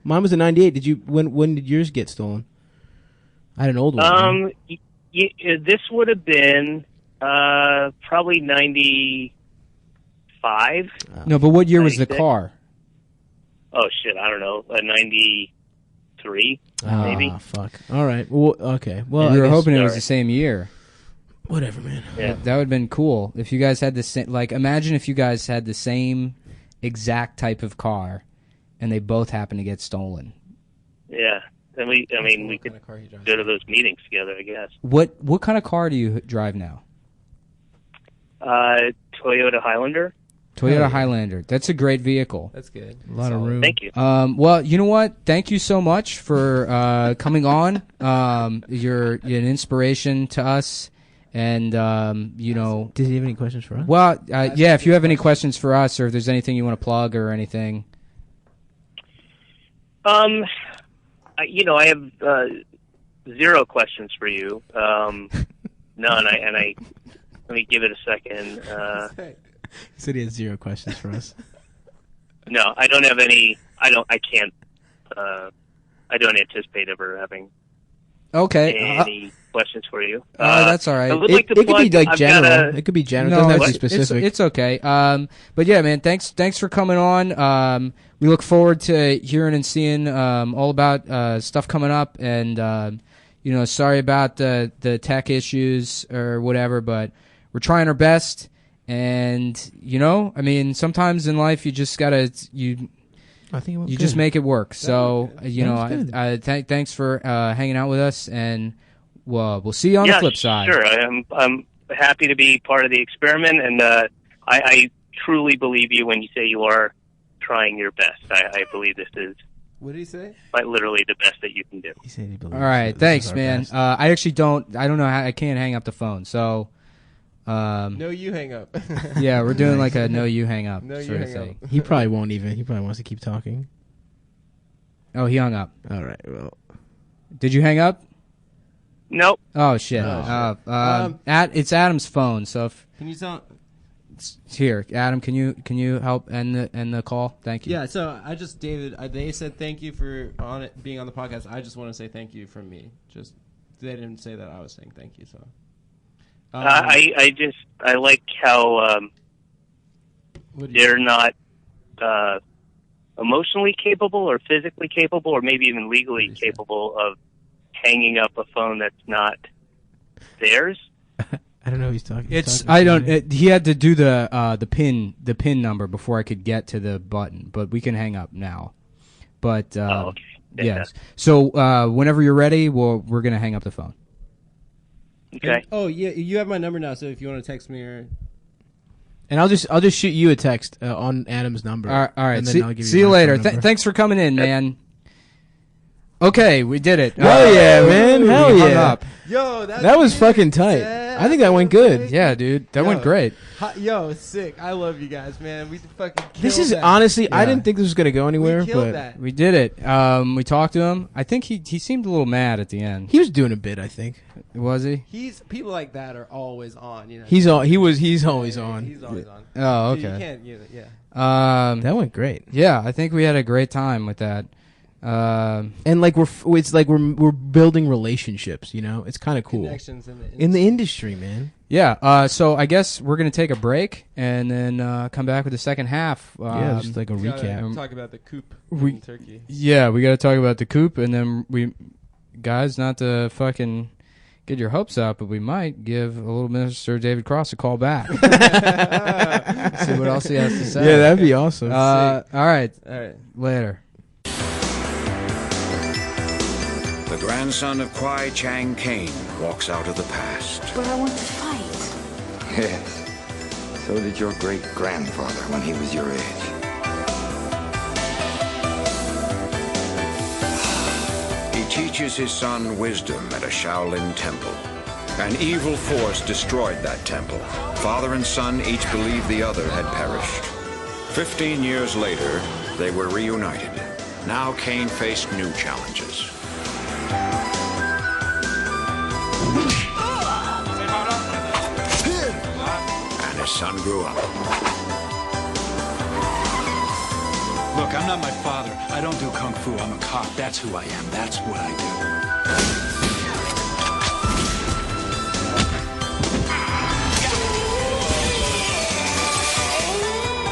Mine was a 98. Did you? When did yours get stolen? I had an old one. This would have been probably 95. No, but what year was the 96. car? Oh shit, I don't know, a 93 maybe. Ah, fuck. All right. Well, okay. Well, we I were guess- hoping it was Sorry. the same year. Whatever, man. Yeah. That would have been cool if you guys had the same. Like, imagine if you guys had the same exact type of car, and they both happened to get stolen. Yeah. And we What could kind of car he drives? go to those meetings together, I guess. What kind of car do you drive now? Toyota Highlander. Toyota yeah. Highlander. That's a great vehicle. That's good. A lot of Solid. room. Thank you. Well, you know what? Thank you so much for coming on. You're an inspiration to us, and Did he have any questions for us? well, yeah. If you have any questions for us, or if there's anything you want to plug or anything. I have 0 questions for you. None. I let me give it a second. He said he had 0 questions for us. No, I don't have any. I don't anticipate ever having Okay. any questions for you. That's all right. I would like to It could plug, be like I've general. got It could be general. It No, doesn't have to be it's specific. it's okay. But yeah, man, thanks for coming on. We look forward to hearing and seeing all about stuff coming up, and sorry about the tech issues or whatever, but we're trying our best. And I mean, sometimes in life you just gotta I think it went you good. just make it work. So That was good. thanks for hanging out with us, and we'll see you on the flip side. Sure. I'm happy to be part of the experiment, and I truly believe you when you say you are trying your best. I believe this is What did he say? quite literally the best that you can do. He said he believes All right, that this thanks, is our man. best. I actually don't. I don't know how I can't hang up the phone. So, No, you hang up. yeah, we're doing like a no you hang up No, you sort of hang thing. up. He probably won't even. He probably wants to keep talking. Oh, he hung up. All right. Well, Did you hang up? Nope. Oh shit. Oh, It's Adam's phone. So Can you tell? here, Adam, can you help end the call? Thank you. Yeah. So I just David. They said thank you for being on the podcast. I just want to say thank you from me. Just they didn't say that I was saying thank you. So. I like how What do you they're think? not emotionally capable or physically capable or maybe even legally capable of hanging up a phone that's not theirs. I don't know. Who he's talking. It's talking I to don't. me. He had to do the pin number before I could get to the button, but we can hang up now. But Okay. yes. So whenever you're ready, we're gonna hang up the phone. Okay. Oh yeah, you have my number now. So if you want to text me or And I'll just shoot you a text on Adam's number. All right. And then I'll See, give see you my later. phone number. Thanks for coming in, man. Okay, we did it. Hell yeah, man. We Hell hung yeah. up. yo, That was fucking tight. I think that went good. Yeah, dude, that went great. Yo, sick. I love you guys, man. We fucking killed This is that. honestly, I Yeah. didn't think this was gonna go anywhere, We killed but that. We did it. We talked to him. I think he seemed a little mad at the end. he was doing a bit. I think Was he? He's people like that are always on. You know. he's always on. He's always on. Oh, You okay. can't. Yeah. That went great. Yeah, I think we had a great time with that. And like it's like we're building relationships. You know, it's kind of cool Connections in the in the industry, man. Yeah. So I guess we're gonna take a break and then come back with the second half. Yeah, just like a We gotta recap. Talk about the coop We- in Turkey. Yeah, we got to talk about the coop, and then guys, not to fucking get your hopes up, but we might give a little Mr. David Cross a call back. See what else he has to say. Yeah, that'd be awesome. All right, All right. later. The grandson of Kwai Chang Caine walks out of the past. But I want to fight. Yes. So did your great-grandfather when he was your age. He teaches his son wisdom at a Shaolin temple. An evil force destroyed that temple. Father and son each believed the other had perished. 15 years later, they were reunited. Now Caine faced new challenges. And his son grew up. Look, I'm not my father. I don't do kung fu. I'm a cop. That's who I am. That's what I do.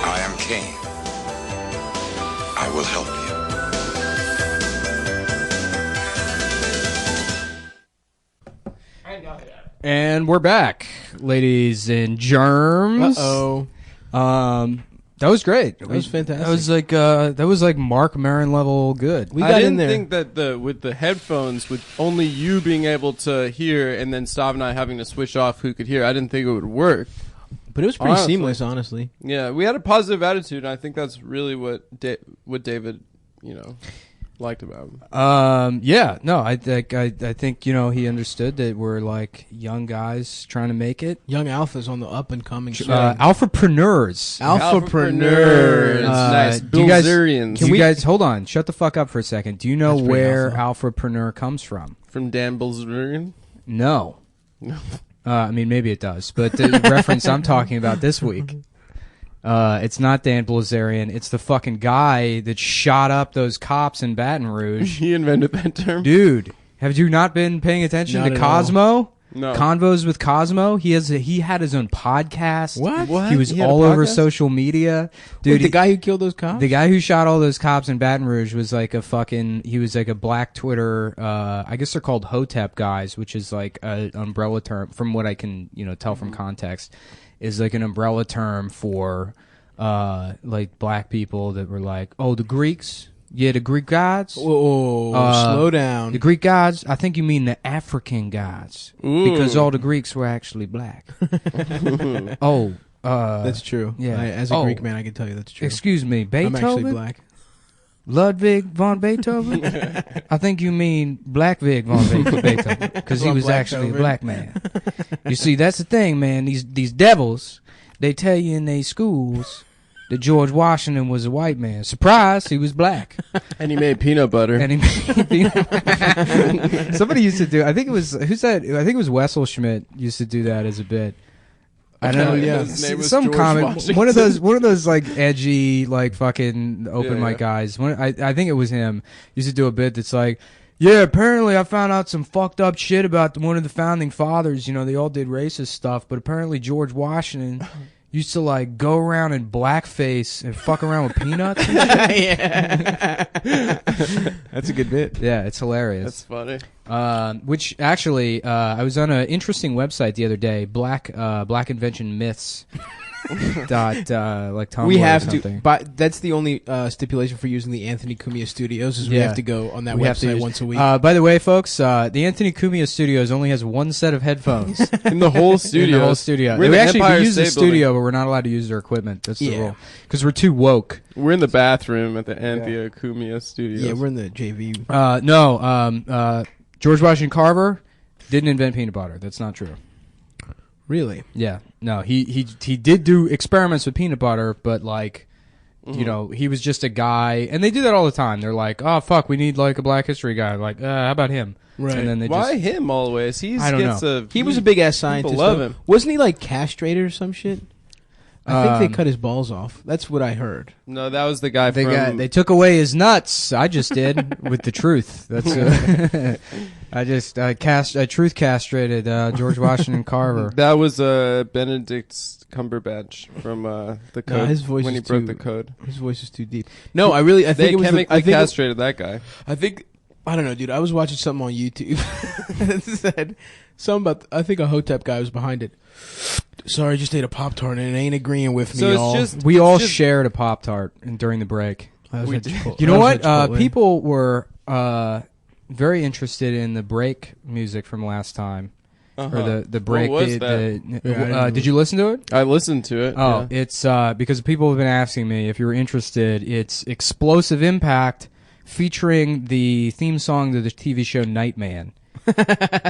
I am Caine. I will help you. And we're back, ladies and germs. Uh-oh. That was great. That was fantastic. That was like Mark Maron level good. We I got didn't in there. think that with the headphones, with only you being able to hear, and then Stav and I having to switch off who could hear, I didn't think it would work. But it was pretty Honestly. seamless, honestly. Yeah, we had a positive attitude, and I think that's really what David, liked about him. Yeah, no, I think he understood that we're like young guys trying to make it. Young Alpha's on the up and coming. Alphapreneurs. Alphapreneurs. Nice. Do you guys, Bilzerians. do you guys hold on? Shut the fuck up for a second. Do you know That's pretty where awesome. Alphapreneur comes from? From Dan Bilzerian. No. I mean, maybe it does, but the reference I'm talking about this week, it's not Dan Bilzerian. It's the fucking guy that shot up those cops in Baton Rouge. He invented that term. Dude, Have you not been paying attention Not to at Cosmo? No. Convos with Cosmo. He had his own podcast. What? He was He had a all over podcast? social media. Dude, Dude, the guy who killed those cops? the guy who shot all those cops in Baton Rouge was like he was like a black Twitter, I guess they're called Hotep guys, which is like an umbrella term, from what I can, tell from context, is like an umbrella term for, like black people that were like, oh, the Greeks? Yeah, the Greek gods? Whoa, slow down. The Greek gods? I think you mean the African gods. Because all the Greeks were actually black. That's true. yeah. As a Greek man, I can tell you that's true. Excuse me, I'm Beethoven? actually black. Ludwig von Beethoven? I think you mean Black Vig von Beethoven, because he Von was actually a Blacktoven. black man. You see, that's the thing, man. These devils, they tell you in their schools that George Washington was a white man. Surprise, he was black. And he made peanut butter. And somebody used to do. I think it was I think it was Wessel Schmidt used to do that as a bit. I don't know. Yeah, his name was Some George comic, Washington. one of those like edgy, like fucking open mic guys. I think it was him. Used to do a bit that's like, yeah, apparently I found out some fucked up shit about one of the founding fathers. They all did racist stuff, but apparently George Washington used to like go around in blackface and fuck around with peanuts and shit. Yeah. That's a good bit. Yeah, it's hilarious. That's funny. Which actually, I was on an interesting website the other day, Black Invention Myths. Like Tumblr We have or something. to, but that's the only stipulation for using the Anthony Cumia Studios is we Yeah. have to go on that We have to website use- once a week. By the way, folks, the Anthony Cumia Studios only has one set of headphones In the whole studio. in the whole studio. We're in We the actually Empire can use the State Building. studio, but we're not allowed to use their equipment. That's the Yeah. rule. Because we're too woke. We're in the bathroom at the Anthea Cumia Studios. Yeah, we're in the JV. George Washington Carver didn't invent peanut butter. That's not true. Really? Yeah, no, he did do experiments with peanut butter, but like, he was just a guy, and they do that all the time. They're like, oh fuck, we need like a Black History guy. Like, how about him? Right. And then they Why just him always? I don't know. He was a big ass scientist. love though. him. Wasn't he like castrated or some shit? I think Um, they cut his balls off. That's what I heard. No, that was the guy they took away his nuts. I just did with the truth. That's I truth castrated George Washington Carver. That was Benedict Cumberbatch from the code. his voice when he is broke too- the code. His voice is too deep. No, I think They it was. chemically castrated that guy. I think I don't know, dude. I was watching something on YouTube that said something about. I think a Hotep guy was behind it. Sorry, I just ate a Pop-Tart and it ain't agreeing with me. So it's y'all. just We it's all just- shared a Pop-Tart during the break. I was we at did. Chipotle. You know I what? was at Chipotle. People were very interested in the break music from last time, Uh-huh. or the break. What was the- that? Yeah, I didn't did you listen to it? I listened to it. Oh, yeah. it's because people have been asking me if you were interested. It's Explosive Impact featuring the theme song to the TV show Nightman.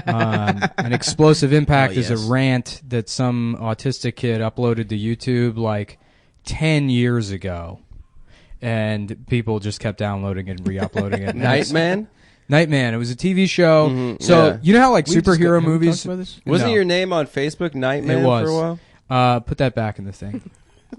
An Explosive Impact is a rant that some autistic kid uploaded to YouTube like 10 years ago. And people just kept downloading it and re-uploading it. Nightman? Nightman. It was a TV show. Mhm, So, yeah. you know how like We just superhero have we movies... talked about this? Wasn't No. your name on Facebook Nightman It was. for a while? Put that back in the thing.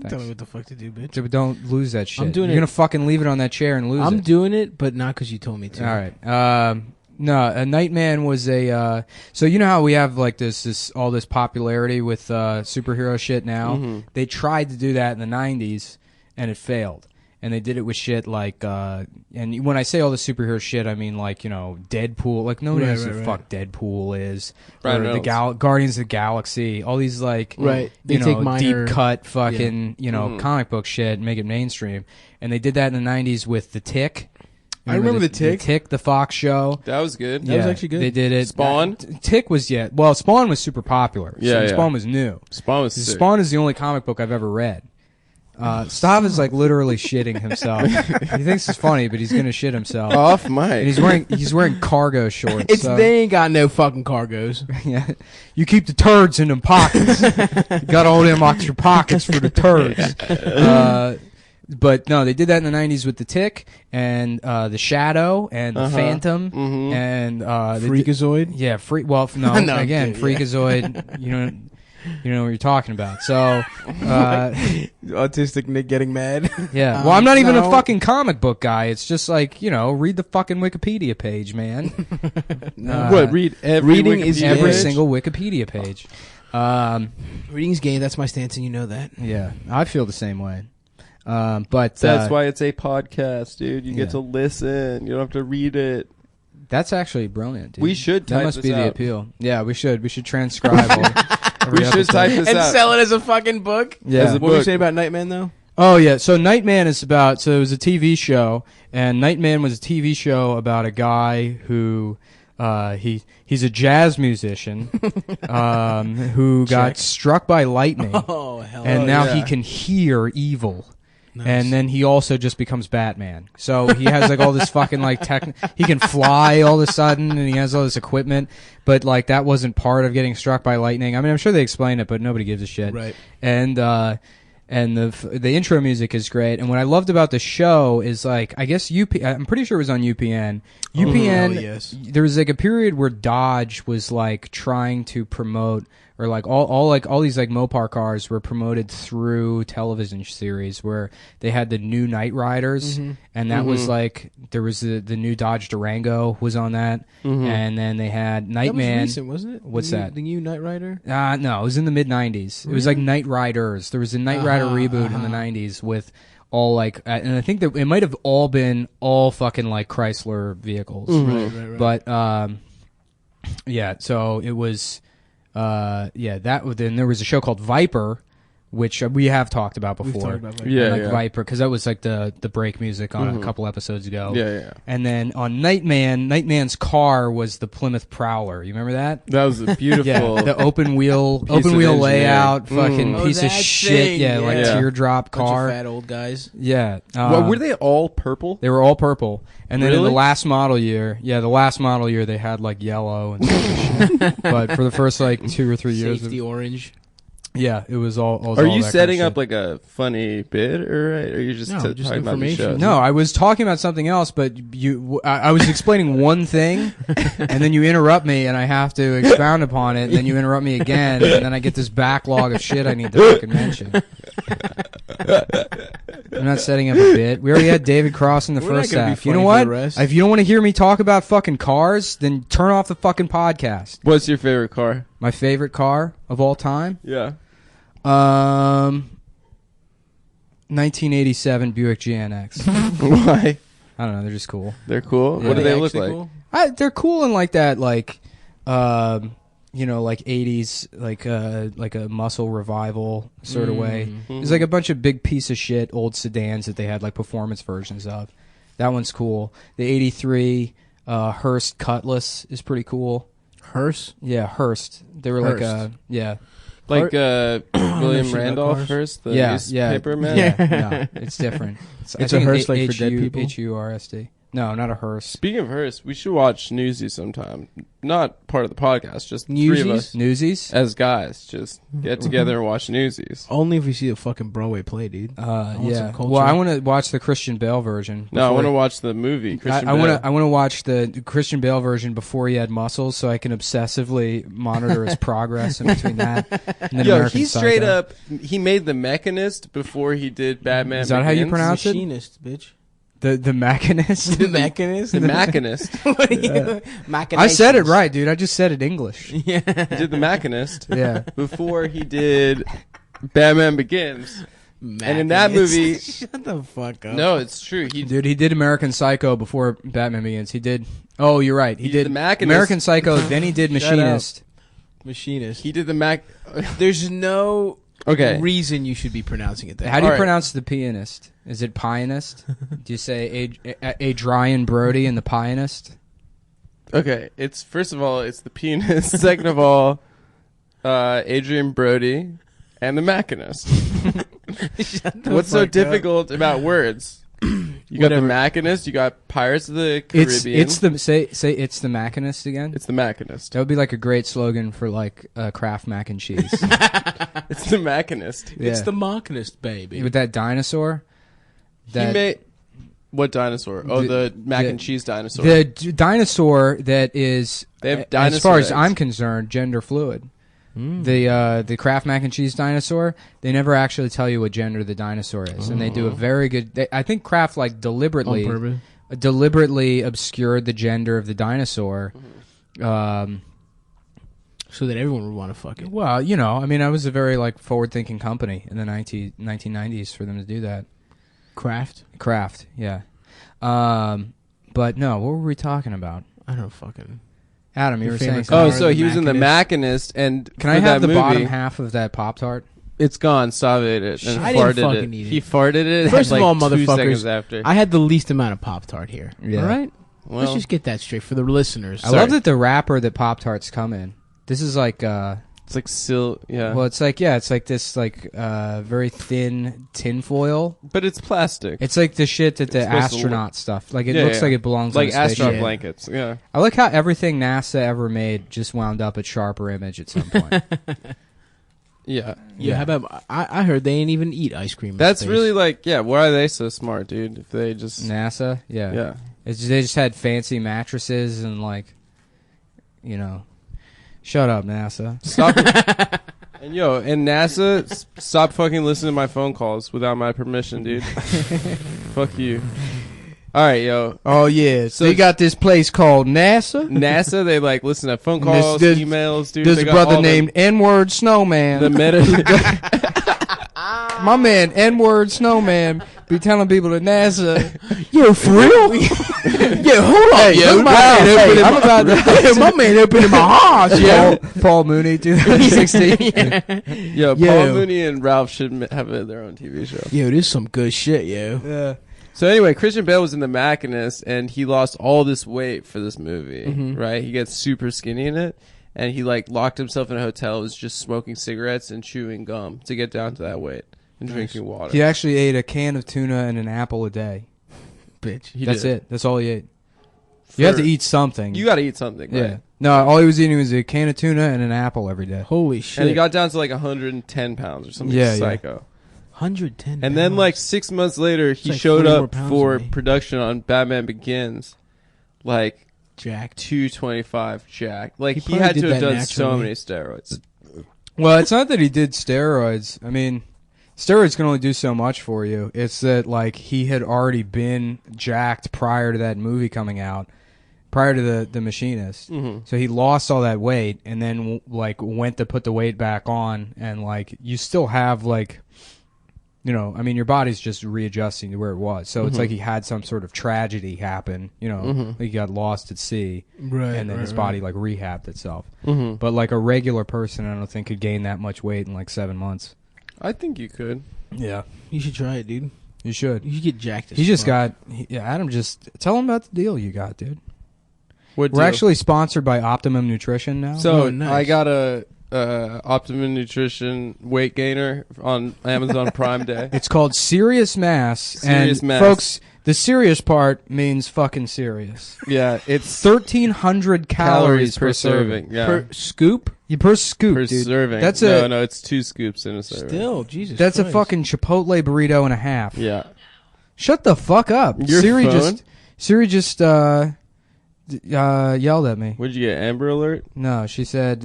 Tell me what the fuck to do, bitch. Don't lose that shit. I'm doing You're it. gonna fucking leave it on that chair and lose I'm it. doing it, but not because you told me to. All right. No, a Nightman was a. So you know how we have like this all this popularity with superhero shit now. Mm-hmm. They tried to do that in the '90s, and it failed. And they did it with shit like. And when I say all the superhero shit, I mean like Deadpool. Like nobody knows who the fuck Deadpool is. Ryan Or the Reynolds. Guardians of the Galaxy. All these like Right. They take minor- deep cut fucking Mhm. comic book shit and make it mainstream. And they did that in the '90s with The Tick. I remember The Tick. The Tick, the Fox show. That was good. That was actually good. They did it. Spawn? Tick was Well, Spawn was super popular. Yeah, yeah. Spawn was new. Spawn was sick. Spawn is the only comic book I've ever read. Stav is like literally shitting himself. He thinks it's funny, but he's gonna shit himself. Off And mic. he's wearing cargo shorts. It's so- they ain't got no fucking cargos. yeah. You keep the turds in them pockets. You got all them extra pockets for the turds. But no, they did that in the '90s with The Tick and the Shadow and the Phantom Mhm. and they did- Freakazoid. yeah, Well, no, No, I'm again, kidding, yeah. Freakazoid. you know what you're talking about. So, Autistic Nick getting mad. yeah. Well, I'm not even a no. fucking comic book guy. It's just like, read the fucking Wikipedia page, man. What? Read every reading Wikipedia is Every page? single Wikipedia page. Reading's gay. That's my stance, and you know that. Yeah, I feel the same way. But That's why it's a podcast, dude. You yeah. get to listen. You don't have to read it. that's actually brilliant, dude. We should That type must this be the out. appeal. Yeah, we should. We should transcribe every We should episode. type this And out. sell it as a fucking book. Yeah. As a What were you book. saying about Nightman though? Oh yeah, so Nightman is about. So it was a TV show, and Nightman was a TV show about a guy who he's a jazz musician who got Check. struck by lightning, Oh hell. and now he yeah. can hear evil. Nice. And then he also just becomes Batman. So he has like all this fucking like he can fly all of a sudden, and he has all this equipment. But like that wasn't part of getting struck by lightning. I mean, I'm sure they explain it, but nobody gives a shit. Right. And the intro music is great. And what I loved about the show is like I guess I'm pretty sure it was on UPN. UPN. hell yes. There was like a period where Dodge was like trying to promote. Or like all these like Mopar cars were promoted through television series where they had the new Knight Riders, and that was like there was the new Dodge Durango was on that, and then they had Nightman. That was recent, wasn't it? What's the new, that? The new Knight Rider. No, it was in the mid '90s. It was like Knight Riders. There was a Knight Rider reboot in the '90s with all like, and I think that it might have all been all fucking like Chrysler vehicles, Right. but yeah. So it was. Then there was a show called Viper, which we have talked about We've before. talked about that. Yeah, like yeah. Viper, because that was like the break music on a couple episodes ago. Yeah. And then on Nightman's car was the Plymouth Prowler. You remember that? That was a beautiful. Yeah, the open wheel Piece of engineering. layout, fucking Oh, piece of that shit. thing, Yeah, like yeah. teardrop Bunch car. of fat old guys. Yeah. What, were they all purple? They were all purple. And then in Really? the last model year, they had like yellow and shit. But for the first like 2 or 3 years, Safety orange. yeah, it was all. Are all you that setting kind of up like a funny bit, or are you just, No, just talking about the information. show? shit. No, I was talking about something else, but I was explaining one thing, and then you interrupt me, and I have to expound upon it, and then you interrupt me again, and then I get this backlog of shit I need to fucking mention. I'm not setting up a bit. We already had David Cross in the We're not first gonna be half. You funny know for what? the rest. If you don't want to hear me talk about fucking cars, then turn off the fucking podcast. What's your favorite car? My favorite car of all time? Yeah. 1987 Buick GNX. Why? I don't know. They're just cool. They're cool. Yeah. What do they Are look actually like? cool? They're cool in like that, like, like 80s, like a muscle revival sort of way. There's like a bunch of big piece of shit old sedans that they had like performance versions of. That one's cool. The 83 Hearst Cutlass is pretty cool. Hearse. Yeah, Hearst. They were like Hearst. yeah. Like William shit about Randolph cars. first, the Yeah, newspaper man. Yeah, no, it's different. I It's a think hearse like for dead people? H-U-R-S-D. No, not a hearse. Speaking of hearse, we should watch Newsies sometime. Not part of the podcast, just the three of Newsies? us Newsies? as guys. Just get together and watch Newsies. Only if we see a fucking Broadway play, dude. want Yeah. some culture. Well, I want to watch the Christian Bale version. No, I before- want to watch the movie. Christian I want Bale. to. I want to watch the Christian Bale version before he had muscles, so I can obsessively monitor his progress in between that. And then Yo, American he straight Psycho. up. He made the Mechanist before he did Batman. Is that how you Begins. pronounce it? Machinist, bitch. The Machinist. The Machinist. The Mechanist. What are you? I said it right, dude. I just said it English. Yeah. He did the Mechanist Yeah. before he did Batman Begins. And in that movie, Shut the fuck up. no, it's true. He Dude, he did American Psycho before Batman Begins. He did. Oh, you're right. He He's did the Machinist. American Psycho. Then he did Shut up. Machinist. Machinist. he did the Mac. There's no Okay. reason you should be pronouncing it that. How do you Alright. pronounce the pianist? Is it pianist? Do you say Adrian Brody and the pianist? Okay, it's first of all, it's the pianist. Second of all, Adrian Brody and the Machinist. What's so difficult about words? You got the Machinist. You got Pirates of the Caribbean. It's the say it's the Machinist again. It's the Machinist. That would be like a great slogan for like Kraft mac and cheese. It's the Machinist. Yeah. It's the Machinist, baby. With that dinosaur. He made what dinosaur? Oh, the mac and cheese dinosaur. The dinosaur that is, They have as far dinosaur as eggs. I'm concerned, gender fluid. The Kraft mac and cheese dinosaur, they never actually tell you what gender the dinosaur is, and they do a very good. I think Kraft like deliberately obscured the gender of the dinosaur, so that everyone would want to fuck it. Well, you know, I mean, I was a very like forward-thinking company in the 1990s for them to do that. Kraft, yeah. But no, what were we talking about? I don't fucking. Adam, you were saying Oh, something. so he was in The Machinist, and Can I have the bottom half of that Pop-Tart? It's gone. Sav ate it and I didn't farted fucking it. eat it. He farted it. First like of all, 2 motherfuckers, seconds after. I had the least amount of Pop-Tart here. Yeah. All right? Well, Let's just get that straight for the listeners. I love that the wrapper that Pop-Tarts come in. This is like it's like yeah. Well, it's like this like very thin tin foil, but it's plastic. It's like the shit that the astronaut stuff. Like it looks like it belongs like on a astronaut spaceship. blankets. Yeah. I like how everything NASA ever made just wound up at Sharper Image at some point. Yeah. How about I heard they ain't even eat ice cream. That's really like why are they so smart, dude? If they just NASA, yeah. They just had fancy mattresses and like, you know. Shut up, NASA. Stop. And NASA, stop fucking listening to my phone calls without my permission, dude. Fuck you. All right, yo. Oh yeah, so they got this place called NASA. NASA, they like listen to phone calls, emails, dude. There's a brother named N-Word Snowman. The My man N-Word Snowman be telling people that NASA. Yo, for real? Yo, hold on, yo. I'm about to. My man opening my heart, yo. Paul Mooney, 2016. Yo, Paul Mooney and Ralph should have their own TV show. Yo, this is some good shit, yo. Yeah. So anyway, Christian Bale was in The Machinist, and he lost all this weight for this movie, right? He gets super skinny in it, and he like locked himself in a hotel, was just smoking cigarettes and chewing gum to get down to that weight, and drinking water. He actually ate a can of tuna and an apple a day. Bitch. That's it. That's all he ate. You have to eat something. You got to eat something, right? Yeah. No, all he was eating was a can of tuna and an apple every day. Holy shit. And he got down to like 110 pounds or something psycho. 110 And then like 6 months later, he showed up for production on Batman Begins, like jacked, 225 jacked. Like he had to have done so many steroids. Well, it's not that he did steroids. I mean, steroids can only do so much for you. It's that like he had already been jacked prior to that movie coming out, prior to the Machinist. So he lost all that weight and then like went to put the weight back on, and like you still have like, you know, I mean, your body's just readjusting to where it was. So it's like he had some sort of tragedy happen, you know, like he got lost at sea. Right. And then his body like rehabbed itself. But like a regular person, I don't think could gain that much weight in like 7 months. I think you could. Yeah. You should try it, dude. You should. You should get jacked as He just fuck. Adam, just tell him about the deal you got, dude. What We're deal? actually sponsored by Optimum Nutrition now. So Oh, nice. I got a Optimum Nutrition weight gainer on Amazon Prime Day. It's called Serious Mass. Serious and Mass. Folks, the serious part means fucking serious. Yeah, it's 1,300 calories per serving. Yeah, Per scoop? Per scoop, per dude. serving. That's no, it's 2 scoops in a serving. Still, Jesus That's Christ. a fucking Chipotle burrito and a half. Yeah. Shut the fuck up. Your Siri phone? just yelled at me. What'd you get? Amber Alert? No, she said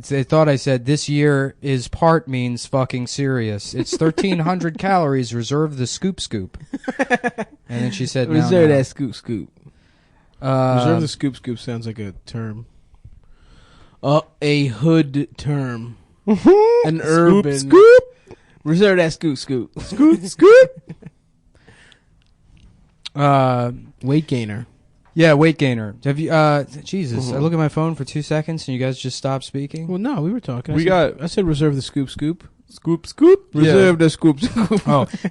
they thought I said this year is part means fucking serious. It's 1,300 calories. Reserve the scoop. And then she said, Reserve no. that scoop. Reserve the scoop sounds like a term. A hood term. An urban. Scoop. Reserve that scoop. Scoop. Weight gainer. Yeah, weight gainer. Have you? Jesus, I look at my phone for 2 seconds and you guys just stop speaking. Well, no, we were talking. I said reserve the scoop. Scoop. Reserve the scoop.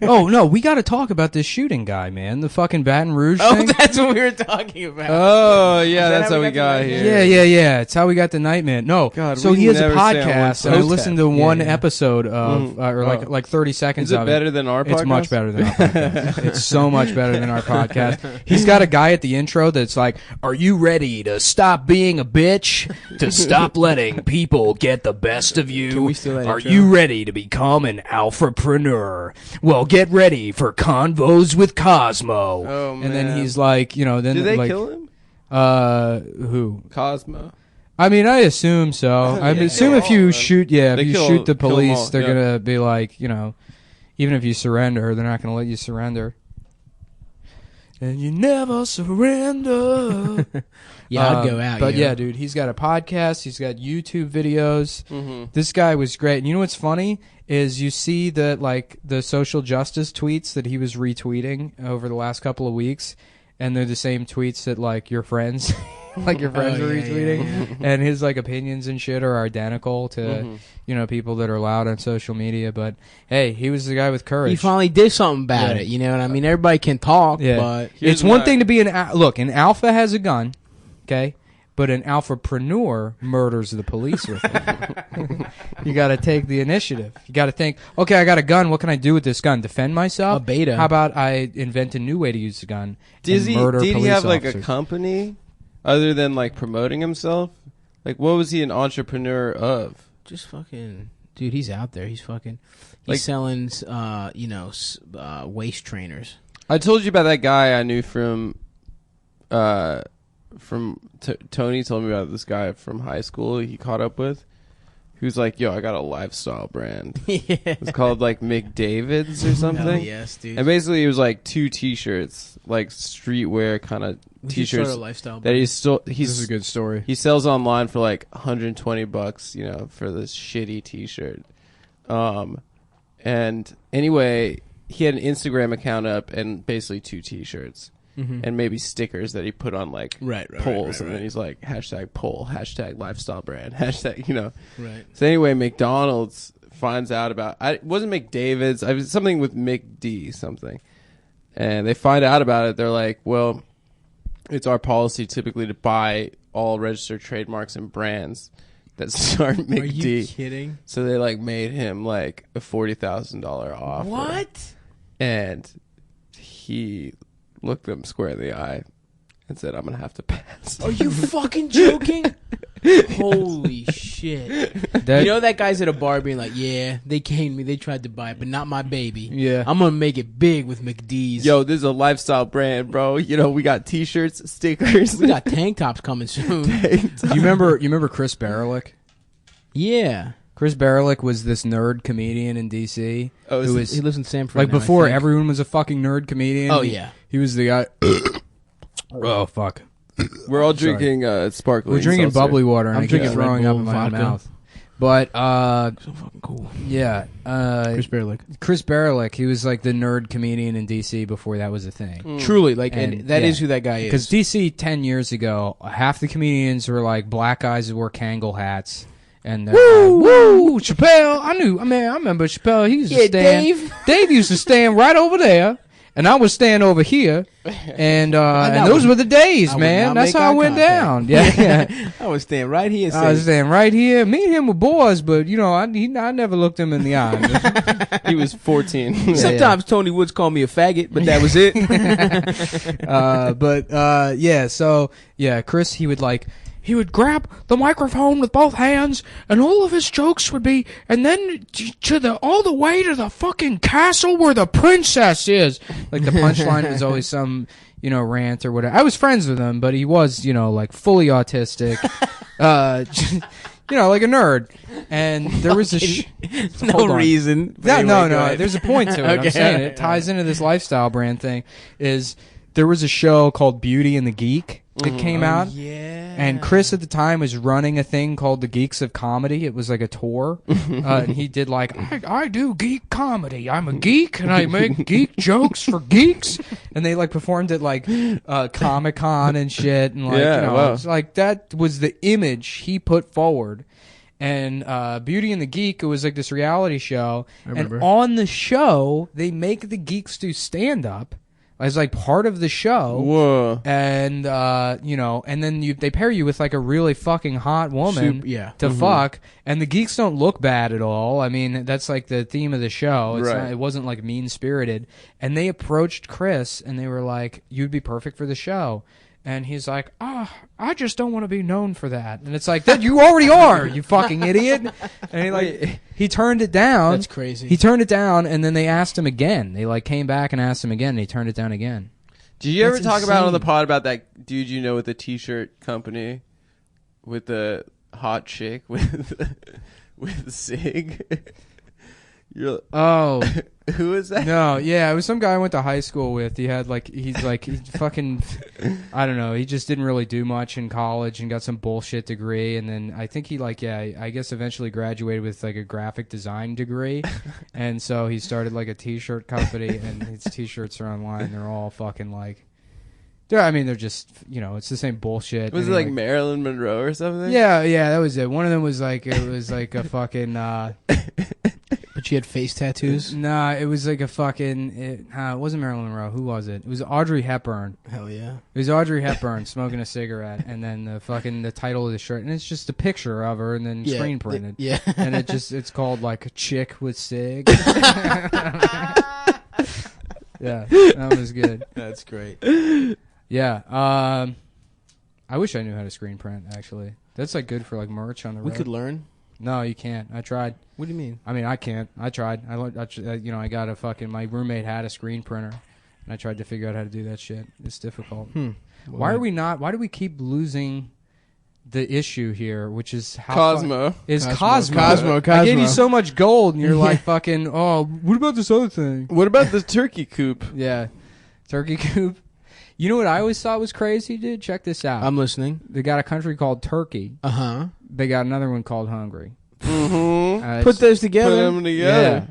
Oh no, we got to talk about this shooting guy, man. The fucking Baton Rouge Oh, thing. that's what we were talking about. Oh, yeah, Is that that's how we got here. Yeah. It's how we got the Nightman. No, God, so we he has a never stay on one podcast, and I toes. listened to Yeah, one yeah. episode of, or like 30 seconds Is it of better than our podcast? It's much better than our podcast. It's so much better than our podcast. He's got a guy at the intro that's like, "Are you ready to stop being a bitch? To stop letting people get the best of you? Can we steal that Are intro? you ready to become an alphapreneur? Well, get ready for Convos with Cosmo." Oh, And then man. he's like, you know, then Did they like, kill him? Who? Cosmo. I mean, I assume so. I assume if you shoot, if you shoot the kill 'em police, all, they're gonna be like, even if you surrender, they're not gonna let you surrender. And you never surrender. Yeah, I'd go out. But yeah, dude, he's got a podcast. He's got YouTube videos. This guy was great. And you know what's funny is you see the social justice tweets that he was retweeting over the last couple of weeks, and they're the same tweets that like your friends. Like your friends are retweeting, and his like opinions and shit are identical to people that are loud on social media. But hey, he was the guy with courage. He finally did something about it. You know what I mean? Everybody can talk, but it's one thing to be an alpha has a gun, okay, but an alphapreneur murders the police with it. You got to take the initiative. You got to think, okay, I got a gun. What can I do with this gun? Defend myself? A beta. How about I invent a new way to use the gun? Did and murder he police have like officers? a company other than like promoting himself? Like, what was he an entrepreneur of? just fucking dude. He's out there. He's fucking. He's Like- selling, waist trainers. I told you about that guy I knew from Tony told me about this guy from high school he caught up with. He was like, yo, I got a lifestyle brand. Yeah. It's called like McDavid's or something. Hell yes, dude. And basically it was like 2 t-shirts, like streetwear kind of We should start t-shirts a lifestyle that brand. This is a good story. he sells online for like $120, for this shitty t-shirt. And anyway, he had an Instagram account up and basically 2 t-shirts. And maybe stickers that he put on like polls, and then he's like #poll, #lifestyle brand, #. Right. So anyway, McDonald's finds out about it wasn't McDavid's, it was something with McD something, and they find out about it. They're like, well, it's our policy typically to buy all registered trademarks and brands that start McD. Are you kidding? So they like made him like a $40,000 offer. What? And he looked them square in the eye and said, I'm going to have to pass. Are you fucking joking? Holy shit. That guy's at a bar being like, yeah, they came to me, they tried to buy it, but not my baby. Yeah. I'm going to make it big with McD's. Yo, this is a lifestyle brand, bro. We got t-shirts, stickers. We got tank tops coming soon. You remember Chris Barelik? Yeah. Chris Barelik was this nerd comedian in D.C. Oh, who He lives in Sanford like now, I before think. everyone was a fucking nerd comedian. Oh, yeah. He was the guy. Oh fuck. We're all drinking sparkling. We're drinking seltzer. bubbly water, and I'm I keep drinking throwing Red up Bull in my own vodka. mouth. But So fucking cool. yeah, Chris Barelik. Chris Barelik, he was like the nerd comedian in D.C. before that was a thing. Truly, and that is yeah. who that guy is. Because D.C. 10 years ago, half the comedians were like black guys who wore Kangol hats. And they're like, woo, Chappelle. I remember Chappelle. He used to stand. Dave used to stand right over there, and I was stand over here. And those were the days, man. That's how it went down. Yeah. I was standing right here. I was standing right here. Me and him were boys, but I never looked him in the eye. He was 14. Sometimes Tony Woods called me a faggot, but that was it. Chris, he would grab the microphone with both hands, and all of his jokes would be, and then all the way to the fucking castle where the princess is. Like the punchline was always some, rant or whatever. I was friends with him, but he was, like fully autistic, like a nerd. And there was a no reason. No. There's a point to it. Okay. I'm saying it ties into this lifestyle brand thing. There was a show called Beauty and the Geek that came out. Yeah. And Chris at the time was running a thing called the Geeks of Comedy. It was like a tour. And he did I do geek comedy. I'm a geek and I make geek jokes for geeks. And they performed at Comic-Con and shit. And it's like that was the image he put forward. And Beauty and the Geek, it was like this reality show. And on the show, they make the geeks do stand-up as part of the show. Whoa. And and then they pair you with a really fucking hot woman to fuck, and the geeks don't look bad at all. I mean, that's the theme of the show. It wasn't mean-spirited. And they approached Chris and they were like, you'd be perfect for the show. And he's like, I just don't want to be known for that. And it's like, that you already are, you fucking idiot. And he turned it down. That's crazy. He turned it down, and then they asked him again. They came back and asked him again, and he turned it down again. Did you ever That's talk about on the insane. pod about that dude with the t-shirt company with a hot chick with a cig. You're Oh, who is that? no, yeah, it was some guy I went to high school with. He had he fucking, I don't know. He just didn't really do much in college and got some bullshit degree. And then I think he I guess eventually graduated with like a graphic design degree. And so he started like a t-shirt company, and his t-shirts are online. They're all fucking like, they're just, it's the same bullshit. Was it like Marilyn Monroe or something? Yeah, that was it. One of them was like, it was like a fucking, But she had face tattoos? nah, it was like a fucking, it wasn't Marilyn Monroe. Who was it? It was Audrey Hepburn. Hell yeah. It was Audrey Hepburn smoking a cigarette, and then the title of the shirt, and it's just a picture of her, and then screen printed. Yeah. And it's called like a chick with cig. Yeah, that was good. That's great. Yeah, I wish I knew how to screen print. Actually, that's like good for like merch on the road. We could learn. No, you can't. I tried. What do you mean? I mean, I can't. I tried. I learned. I got a fucking. My roommate had a screen printer, and I tried to figure out how to do that shit. It's difficult. Why are we not? Why do we keep losing the issue here, which is how Cosmo. Cosmo. I gave you so much gold, and you're like fucking. Oh, what about this other thing? What about the turkey coop? Yeah, turkey coop. You know what I always thought was crazy, dude? Check this out. I'm listening. They got a country called Turkey. Uh-huh. They got another one called Hungary. Mm-hmm. Put those together. Put them together.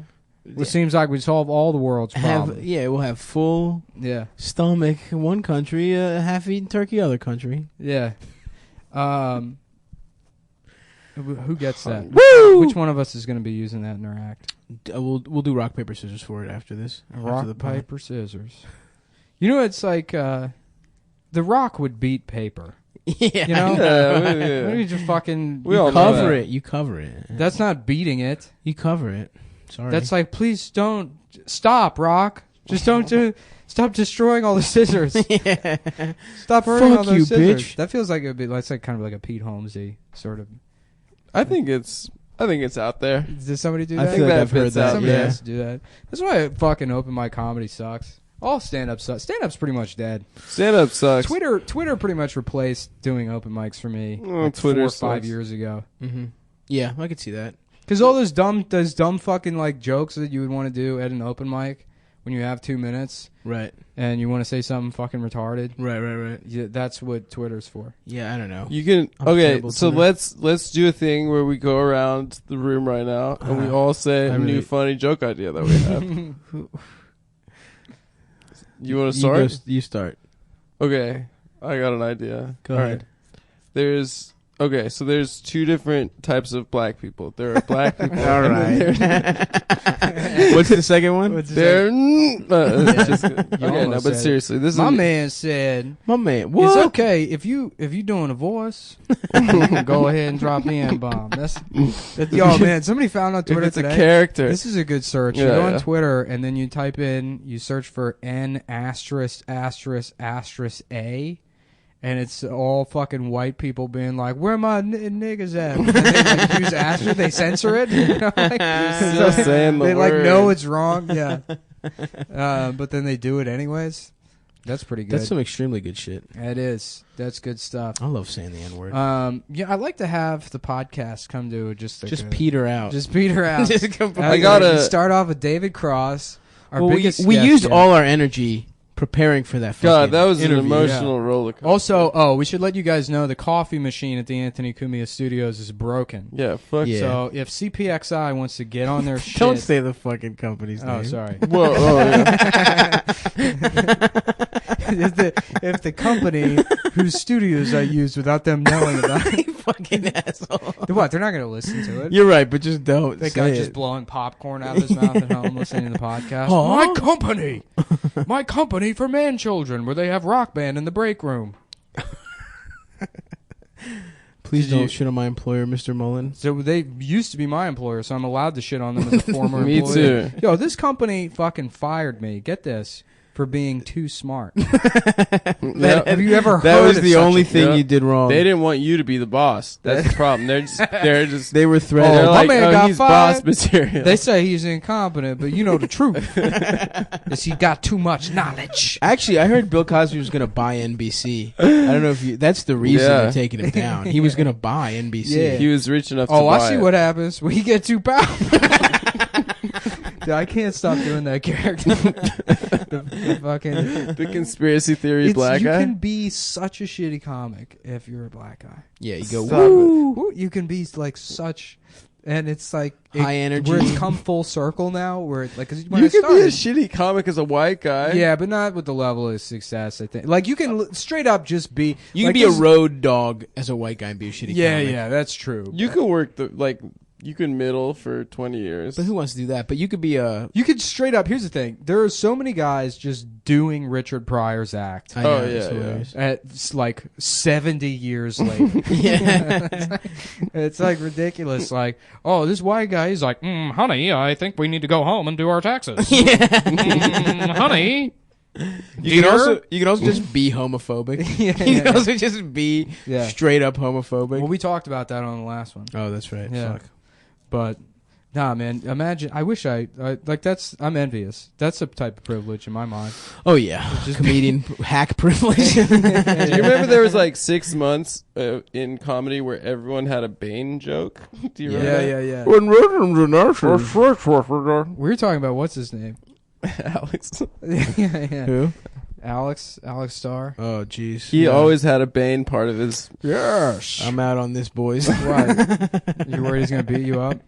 Yeah. It seems like we solve all the world's problems. We'll have full stomach one country, half-eaten turkey other country. Yeah. Who gets that? Woo! Which one of us is going to be using that in our act? We'll do rock, paper, scissors for it after this. Rock, after the pod. paper, scissors. You know, it's like The Rock would beat paper. Yeah. You know? Yeah. Maybe just fucking... We all cover it. You cover it. That's not beating it. You cover it. Sorry. That's like, please don't... Stop, Rock. Just don't stop destroying all the scissors. Yeah. Stop hurting all Fuck you, those scissors. bitch. That feels like it would be... That's like kind of like a Pete Holmesy sort of... I think it's out there. Did somebody do that? I feel like I've heard that. Somebody Yeah. has to do that. That's why fucking open mic comedy sucks. All stand-up sucks. Stand-up's pretty much dead. Stand-up sucks. Twitter pretty much replaced doing open mics for me like Twitter 4 or 5 sucks. years ago. Mm-hmm. Yeah, I could see that. Because all those dumb fucking like jokes that you would want to do at an open mic when you have 2 minutes, Right. and you want to say something fucking retarded. Right. Yeah, that's what Twitter's for. Yeah, I don't know. You can I'm okay. terrible So Twitter. let's do a thing where we go around the room right now and we all say a new funny joke idea that we have. You want to start? You start. Okay, I got an idea. Go All ahead. There's 2 different types of black people. There are black people. All and then right. What's the second one? They're just, okay, no, almost but said seriously, this My is man said, My man. What? "It's okay if you doing a voice, go ahead and drop the N-bomb." That's yo man. Somebody found on Twitter if it's today. a character. This is a good search. You Yeah, go on yeah. Twitter and then you type in, you search for N*******A, and it's all fucking white people being like, "Where my niggas at?" And they like use asterisk, they censor it. You know, like, still saying the they like word. know it's wrong. Yeah, but then they do it anyways. That's pretty good. That's some extremely good shit. It is. That's good stuff. I love saying the N-word. Yeah, I'd like to have the podcast come to just peter out. Just peter out. Just come- I gotta- we start off with David Cross. Our Well, biggest we guest used yet. all our energy preparing for that. God, fucking that was interview. an emotional roller coaster. Also, we should let you guys know the coffee machine at the Anthony Cumia Studios is broken. Yeah, fuck. Yeah. So if CPXI wants to get on their shit, Don't say the fucking company's name. Oh, sorry. Whoa, oh, yeah. if the company whose studios I use without them knowing about it, You fucking asshole. what? They're not going to listen to it. You're right, but just don't. That say guy it. just blowing popcorn out of his mouth at home listening to the podcast. Huh? My company for man children, where they have Rock Band in the break room. Please don't shit on my employer, Mr. Mullen. So they used to be my employer, so I'm allowed to shit on them as a former Me employee. too. Yo, this company fucking fired me. Get this. for being too smart. Yeah. Have you ever heard That was of the such only a thing you did wrong. They didn't want you to be the boss. That's the problem. They were threatened. They're my like, man oh, got he's fired. boss material. They say he's incompetent, but you know the truth. Is he got too much knowledge? Actually, I heard Bill Cosby was going to buy NBC. I don't know if you. That's the reason Yeah. they're taking him down. He was going to buy NBC. Yeah. He was rich enough to Oh, buy I see it. what happens when you get too powerful. Dude, I can't stop doing that character. the fucking The conspiracy theory black you guy. can be such a shitty comic if you're a black guy. Yeah, you go, Stop woo. Woo, you can be like such, and it's like High energy. Where it's come full circle now. Where it, like, 'cause when You I can be a started, shitty comic as a white guy. yeah, but not with the level of success. I think like you can straight up just be. You like, can be a this- road dog as a white guy and be a shitty Yeah, comic. yeah, that's true. You could work you can middle for 20 years. But who wants to do that? But you could be a... You could straight up. Here's the thing: there are so many guys just doing Richard Pryor's act. I know, Oh, it's yeah, hilarious. At like 70 years later. Yeah. It's like ridiculous. Like, oh, this white guy is like, honey, I think we need to go home and do our taxes. Honey. You can also just be homophobic. You can also just be straight up homophobic. Well, we talked about that on the last one. Oh, that's right. Yeah. Fuck. But nah, man. Imagine. I wish I like. I'm envious. That's a type of privilege in my mind. Oh yeah, just comedian hack privilege. Do you remember there was like 6 months in comedy where everyone had a Bane joke? Do you remember that? Yeah. When Russians and nurses. We were talking about what's his name? Alex. yeah. Who? Alex Starr. Oh, jeez. He always had a Bane part of his... Yes. I'm out on this, boys. What? You worried he's gonna beat you up?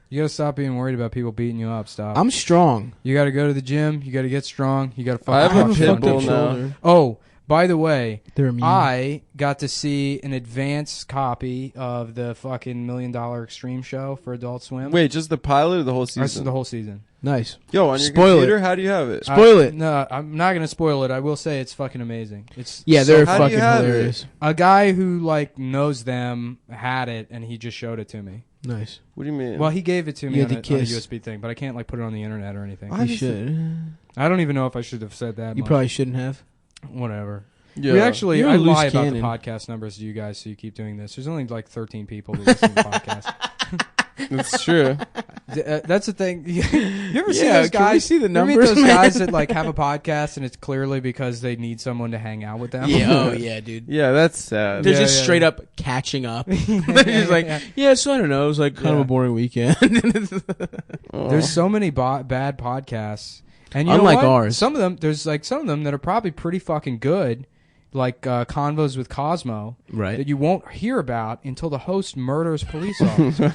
You gotta stop being worried about people beating you up. Stop. I'm strong. You gotta go to the gym. You gotta get strong. You gotta. I have a fucking pit fuck bull up now. shoulder. Oh, by the way, They're immune. I got to see an advanced copy of the fucking $1 Million Extreme show for Adult Swim. Wait, just the pilot or the whole I saw season? the whole season. Nice. Yo, on your Spoil computer, it. how do you have it? Spoil it. No, I'm not gonna spoil it. I will say it's fucking amazing. It's Yeah, so they're how do you fucking have hilarious. a guy who like knows them had it, and he just showed it to me. Nice. What do you mean? Well, he gave it to You me had on to a kiss. USB thing, but I can't like put it on the internet or anything. You should. I don't even know if I should have said that. You much. probably shouldn't have. Whatever. Yeah. We actually, You're a I loose lie about the cannon. podcast numbers to you guys, so you keep doing this. There's only like 13 people that listen to the podcast. That's true. That's the thing. You ever see Yeah, those can we guys? see the You ever meet numbers, those man? guys that like have a podcast and it's clearly because they need someone to hang out with them. Yeah. Oh, yeah, dude. Yeah, that's sad. They're Yeah, just yeah, straight yeah. up catching up. They're just like, yeah, so I don't know. It was like kind of Yeah. a boring weekend. There's so many bad podcasts, and you Unlike know what? ours. Some of them, there's like some of them that are probably pretty fucking good, like Convos with Cosmo, Right. that you won't hear about until the host murders police officers.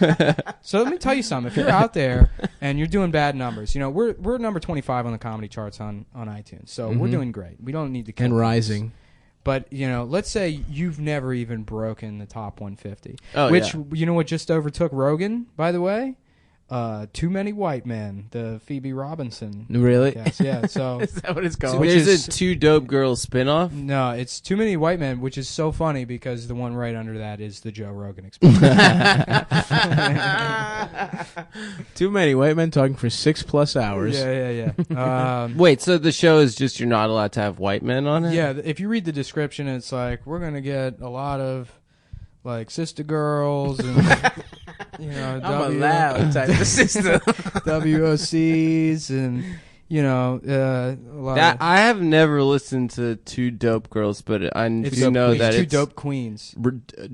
So let me tell you something: if you're out there and you're doing bad numbers, you know we're number 25 on the comedy charts on iTunes, so we're doing great. We don't need to kill And things. rising. But you know, let's say you've never even broken the top 150, Oh, which yeah. you know what just overtook Rogan, by the way. Too Many White Men, the Phoebe Robinson. Really? Podcast. Yeah. So Is that what it's So called? which there's is- a Two Dope Girls spinoff? no, it's Too Many White Men, which is so funny because the one right under that is the Joe Rogan Experience. Too many white men talking for 6+ hours. Yeah. Wait, so the show is just you're not allowed to have white men on it? Yeah. If you read the description, it's like we're gonna get a lot of like sister girls and you know I'm allowed type of system. WOCs and you know a lot That, of, I have never listened to Two Dope Girls, but I it's do know it's that two it's dope queens.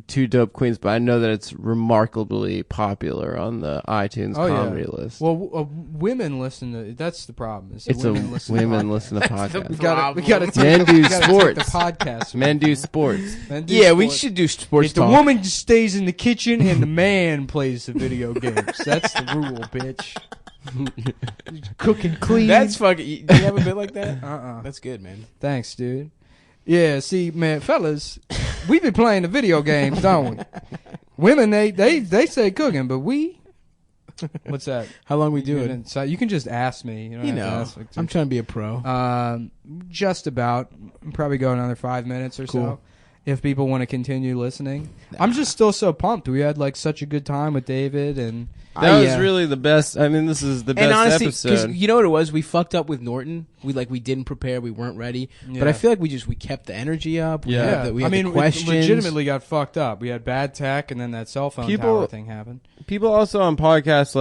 Two Dope Queens, but I know that it's remarkably popular on the iTunes Oh, yeah. comedy list. Well, women listen to. That's the problem. Is that It's women listen to women podcasts. listen to podcasts. We gotta take Men the, do we gotta take sports. the podcast. Men do sports. Men do Yeah, we sports. should do sports If the talk. woman just stays in the kitchen and the man plays the video games, that's the rule, bitch. Cook and clean. That's fucking... Do you have a bit like that? That's good, man. Thanks, dude. Yeah, see, man, fellas, we be playing the video games, don't we? Women, they say cooking, but we. What's that? How long we do it? So you can just ask me. You, don't You have to know, ask, like, I'm trying to be a pro. just about. Probably go another 5 minutes or Cool. so. if people want to continue listening. I'm just still so pumped. We had like such a good time with David, and that was really the best. I mean, this is the best honestly, episode. You know what it was? We fucked up with Norton. We didn't prepare. We weren't ready. Yeah. But I feel like we kept the energy up. We yeah. had we I had mean, the we questions. legitimately got fucked up. We had bad tech, and then that cell phone tower thing happened. People also on podcasts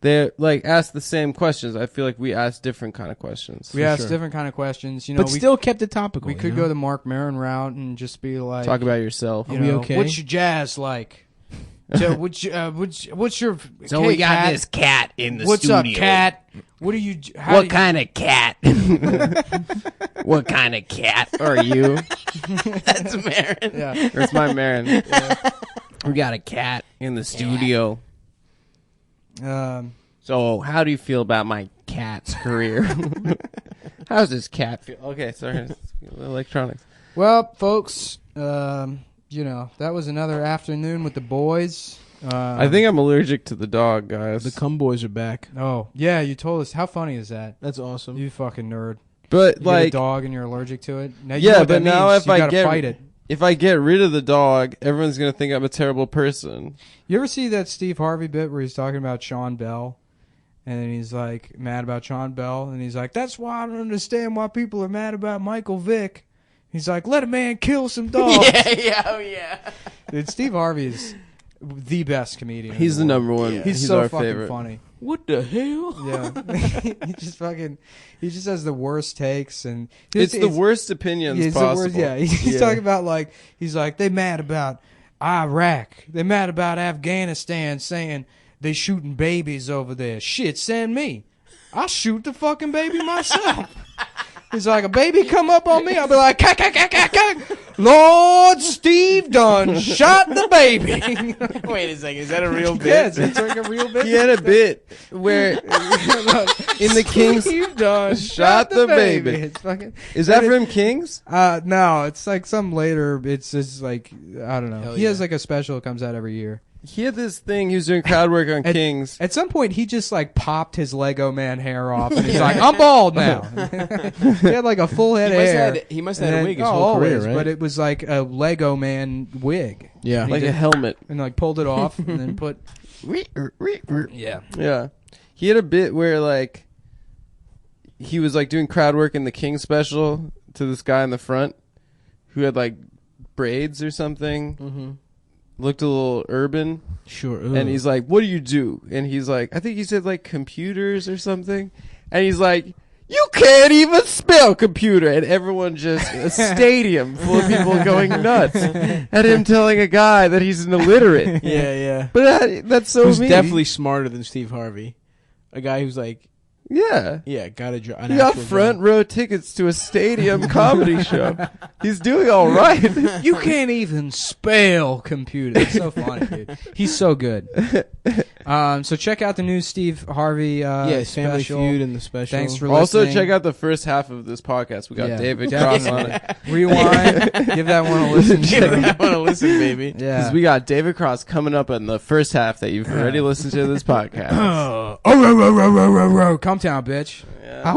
they ask the same questions. I feel like we asked different kind of questions. We asked different kind of questions, but we still kept it topical. We could go the Mark Maron route and just be like, talk about yourself. You know, okay? What's your jazz like? So, what's your? So we got this cat in the what's studio. What's up, cat? What are you? What kind of cat? What kind of cat are you? That's Marin. Yeah, that's my Marin. Yeah. We got a cat in the studio. So, how do you feel about my cat's career? How's this cat feel? Okay, sorry. Electronics. Well, folks, that was another afternoon with the boys. I think I'm allergic to the dog, guys. The cum boys are back. Oh, yeah, you told us. How funny is that? That's awesome. You fucking nerd. But you get a dog and you're allergic to it. Now, yeah, but now if I fight it. If I get rid of the dog, everyone's gonna think I'm a terrible person. You ever see that Steve Harvey bit where he's talking about Sean Bell? And then he's like mad about Sean Bell, and he's like, "That's why I don't understand why people are mad about Michael Vick." He's like, "Let a man kill some dogs." yeah. Dude, Steve Harvey is the best comedian. He's the number one. Yeah. He's so our fucking favorite. funny. What the hell? Yeah, he just has the worst takes, and it's the worst opinions possible. He's talking about he's like they mad about Iraq, they mad about Afghanistan, saying they shooting babies over there. Shit, send me. I'll shoot the fucking baby myself. He's like, a baby come up on me, I'll be like, Lord Steve done shot the baby. Wait a second, is that a real bit? Yes, it's like a real bit. He had a bit where in the Kings Steve done shot the baby. It's fucking, is that from Kings? No, it's like some later. It's just like I don't know. Hell he yeah. has like a special that comes out every year. He had this thing. He was doing crowd work on Kings. At some point, he just like popped his Lego Man hair off, and he's like, "I'm bald now." He had like a full head of hair. He must have had a wig his whole career, right? But it was like a Lego Man wig. Yeah, like a helmet, and like pulled it off, and then put. Yeah. He had a bit where he was doing crowd work in the King special to this guy in the front who had braids or something. Mm-hmm. Looked a little urban. Sure. And he's like, "What do you do?" And he's like, I think he said computers or something. And he's like, "You can't even spell computer." And everyone just, a stadium full of people going nuts at him telling a guy that he's an illiterate. Yeah. But that's so Who's mean. definitely smarter than Steve Harvey. A guy who's yeah, got a job. He got front row tickets to a stadium comedy show. He's doing all right. You can't even spell computer. It's so funny, dude. He's so good. So check out the new Steve Harvey Family special. Feud and the special. Thanks for also listening. check out the first half of this podcast. We got David Cross on it. Rewind. Give that one a listen. Give that one a listen, baby. Yeah. Because we got David Cross coming up in the first half that you've already listened to this podcast. Cumtown, bitch. Yeah.